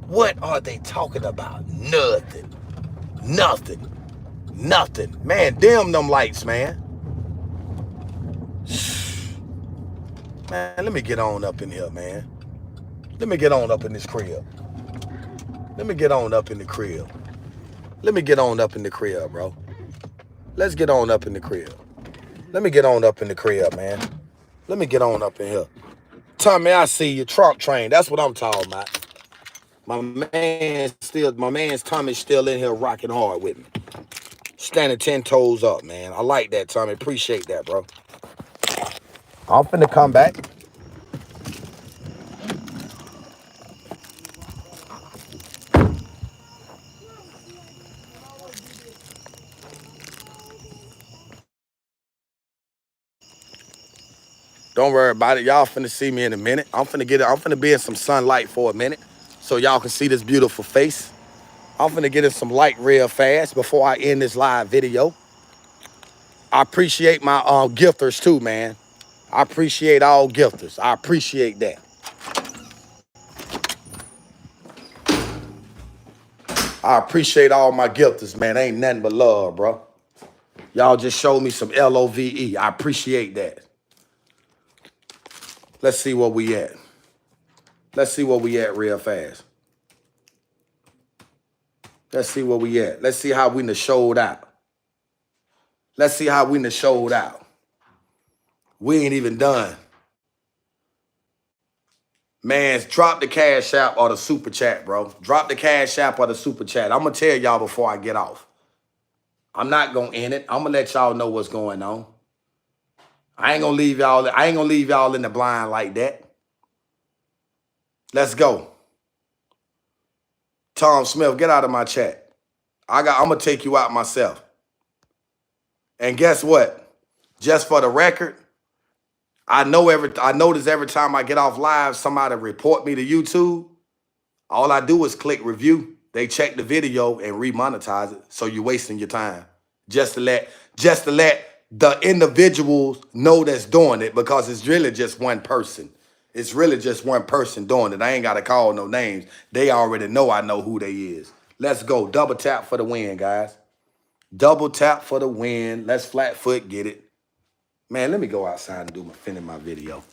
What are they talking about? Nothing. Nothing. Nothing. Man, dim them lights, man. Man, let me get on up in here, man. Let me get on up in this crib. Let me get on up in the crib. Let me get on up in the crib, bro. Let's get on up in the crib. Let me get on up in the crib, man. Let me get on up in here. Tommy, I see you. Trump train. That's what I'm talking about. My man's Tommy's still in here rocking hard with me. Standing 10 toes up, man. I like that, Tommy. Appreciate that, bro. I'm finna come back. Don't worry about it. Y'all finna see me in a minute. I'm finna be in some sunlight for a minute so y'all can see this beautiful face. I'm finna get in some light real fast before I end this live video. I appreciate my gifters too, man. I appreciate all gifters. I appreciate that. I appreciate all my gifters, man. Ain't nothing but love, bro. Y'all just showed me some LOVE. I appreciate that. Let's see where we at. Let's see where we at real fast. Let's see where we at. Let's see how we done showed out. Let's see how we done showed out. We ain't even done. Man, drop the cash app or the super chat, bro. Drop the cash app or the super chat. I'm going to tell y'all before I get off. I'm not going to end it. I'm going to let y'all know what's going on. I ain't going to leave y'all in the blind like that. Let's go. Tom Smith, get out of my chat. I'm going to take you out myself. And guess what? Just for the record, I notice every time I get off live, somebody report me to YouTube. All I do is click review. They check the video and remonetize it. So you're wasting your time. Just to let the individuals know that's doing it, because it's really just one person. It's really just one person doing it. I ain't got to call no names. They already know I know who they is. Let's go. Double tap for the win, guys. Double tap for the win. Let's flat foot get it. Man, let me go outside and finish my video.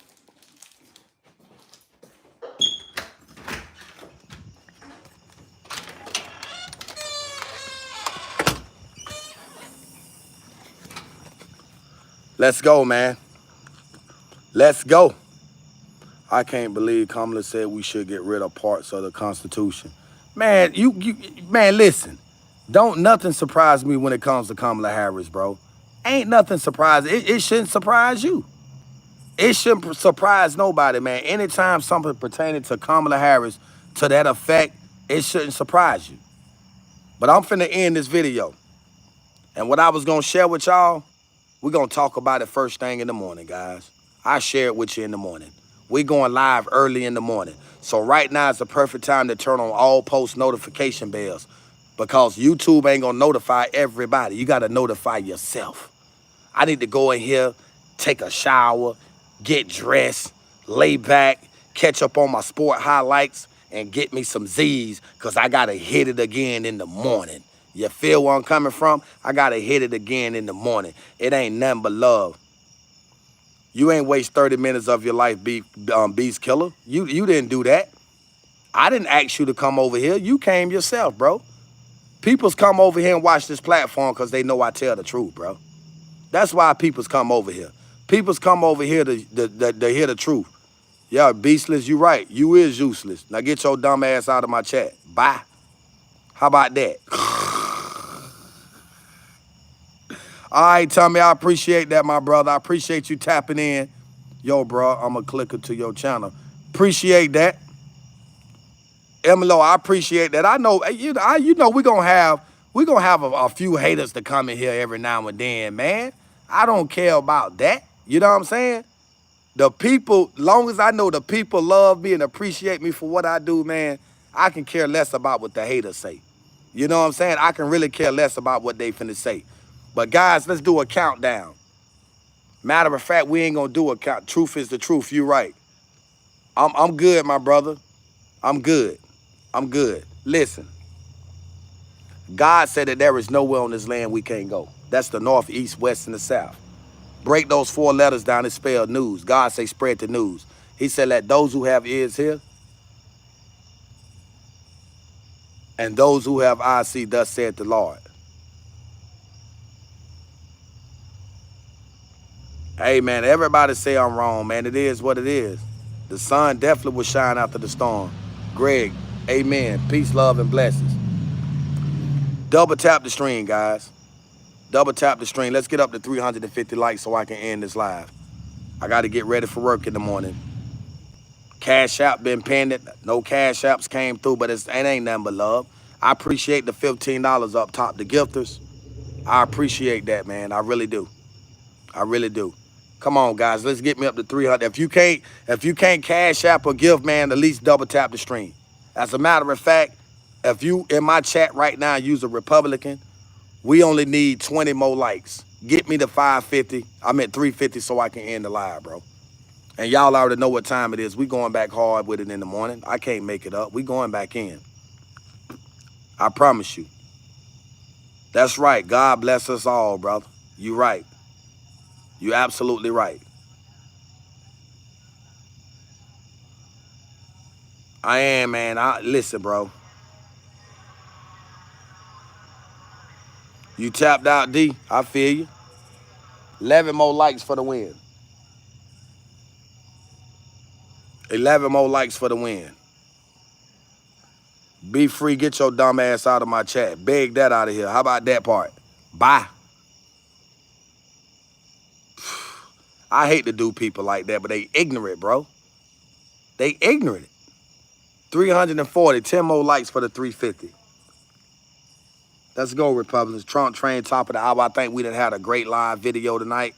Let's go, man. Let's go. I can't believe Kamala said we should get rid of parts of the Constitution. Man, man, listen. Don't nothing surprise me when it comes to Kamala Harris, bro. Ain't nothing surprising. It shouldn't surprise you. It shouldn't surprise nobody, man. Anytime something pertaining to Kamala Harris to that effect, it shouldn't surprise you. But I'm finna end this video. And what I was gonna share with y'all, we're gonna talk about it first thing in the morning, guys. I share it with you in the morning. We going live early in the morning. So right now is the perfect time to turn on all post notification bells because YouTube ain't gonna notify everybody. You gotta notify yourself. I need to go in here, take a shower, get dressed, lay back, catch up on my sport highlights, and get me some Z's because I gotta hit it again in the morning. You feel where I'm coming from? I gotta hit it again in the morning. It ain't nothing but love. You ain't waste 30 minutes of your life, Beast Killer. You didn't do that. I didn't ask you to come over here. You came yourself, bro. People's come over here and watch this platform because they know I tell the truth, bro. That's why people's come over here. People's come over here to hear the truth. Yeah, Beastless, you right. You is useless. Now get your dumb ass out of my chat. Bye. How about that? All right, Tommy, I appreciate that, my brother. I appreciate you tapping in. Yo, bro, I'm a clicker to your channel. Appreciate that. Emilo, I appreciate that. I know, you know, we're gonna have a few haters to come in here every now and then, man. I don't care about that. You know what I'm saying? The people, long as I know the people love me and appreciate me for what I do, man, I can care less about what the haters say. You know what I'm saying? I can really care less about what they finna say. But guys, let's do a countdown. Matter of fact, we ain't gonna do a count. Truth is the truth. You right. I'm good, my brother. I'm good. I'm good. Listen. God said that there is nowhere on this land we can't go. That's the north, east, west, and the south. Break those 4 letters down. It's spelled news. God say spread the news. He said let those who have ears hear and those who have eyes see, thus saith the Lord. Hey, man, everybody say I'm wrong, man. It is what it is. The sun definitely will shine after the storm. Greg, amen. Peace, love, and blessings. Double tap the stream, guys. Double tap the stream. Let's get up to 350 likes so I can end this live. I got to get ready for work in the morning. Cash App been pending. No Cash Apps came through, but it ain't nothing but love. I appreciate the $15 up top, the gifters. I appreciate that, man. I really do. I really do. Come on, guys. Let's get me up to 300. If you can't Cash App or give, man, at least double tap the stream. As a matter of fact, if you in my chat right now use a Republican, we only need 20 more likes. Get me to 550. I'm at 350 so I can end the live, bro. And y'all already know what time it is. We going back hard with it in the morning. I can't make it up. We going back in. I promise you. That's right. God bless us all, brother. You right. You absolutely right. I am, man. Listen, bro. You tapped out, D. I feel you. 11 more likes for the win. 11 more likes for the win. Be free. Get your dumb ass out of my chat. Beg that out of here. How about that part? Bye. I hate to do people like that, but they ignorant, bro. They ignorant. 340, 10 more likes for the 350. Let's go, Republicans. Trump train, top of the hour. I think we done had a great live video tonight.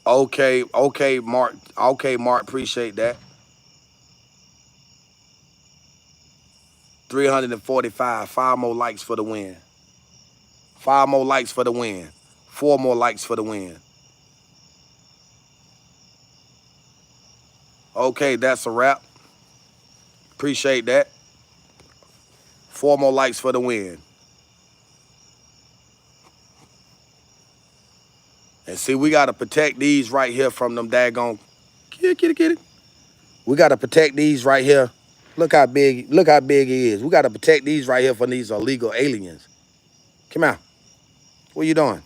Okay, Mark. Okay, Mark, appreciate that. 345, 5 more likes for the win. 5 more likes for the win. 4 more likes for the win. Okay, that's a wrap. Appreciate that. 4 more likes for the win. And see, we got to protect these right here from them daggone. Kitty. We got to protect these right here. Look how big he is. We got to protect these right here from these illegal aliens. Come out. What you doing?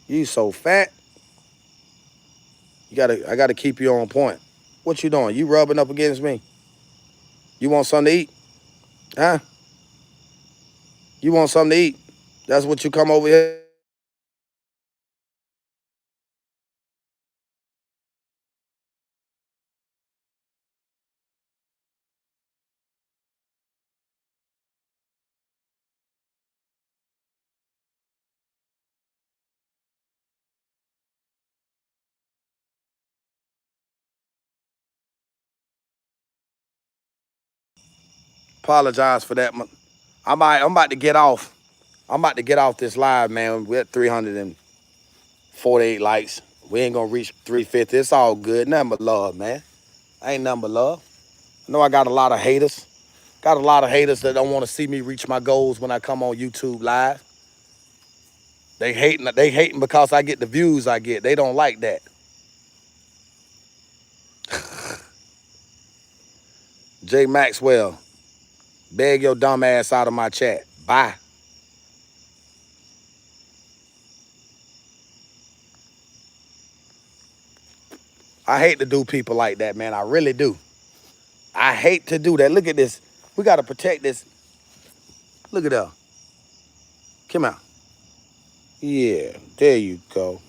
You so fat. I gotta keep you on point. What you doing? You rubbing up against me? You want something to eat? Huh? You want something to eat? That's what you come over here. Apologize for that. I'm about to get off. I'm about to get off this live, man. We're at 348 likes. We ain't gonna reach 350. It's all good. Nothing but love, man. Ain't nothing but love. I know I got a lot of haters. Got a lot of haters that don't want to see me reach my goals when I come on YouTube live. They hating because I get the views I get. They don't like that. Jay Maxwell, beg your dumb ass out of my chat. Bye. I hate to do people like that, man. I really do. I hate to do that. Look at this. We got to protect this. Look at that. Come out. Yeah, there you go.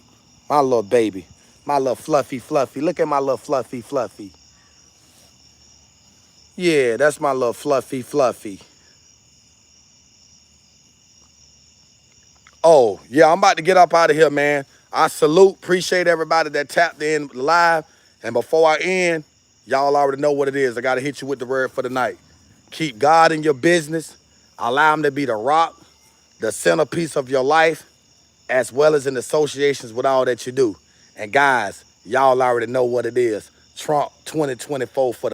My little baby. My little fluffy. Look at my little fluffy. Yeah, that's my little fluffy. Oh, yeah, I'm about to get up out of here, man. I appreciate everybody that tapped in live. And before I end, y'all already know what it is. I got to hit you with the word for the night. Keep God in your business. Allow him to be the rock, the centerpiece of your life, as well as in associations with all that you do. And guys, y'all already know what it is. Trump 2024 for the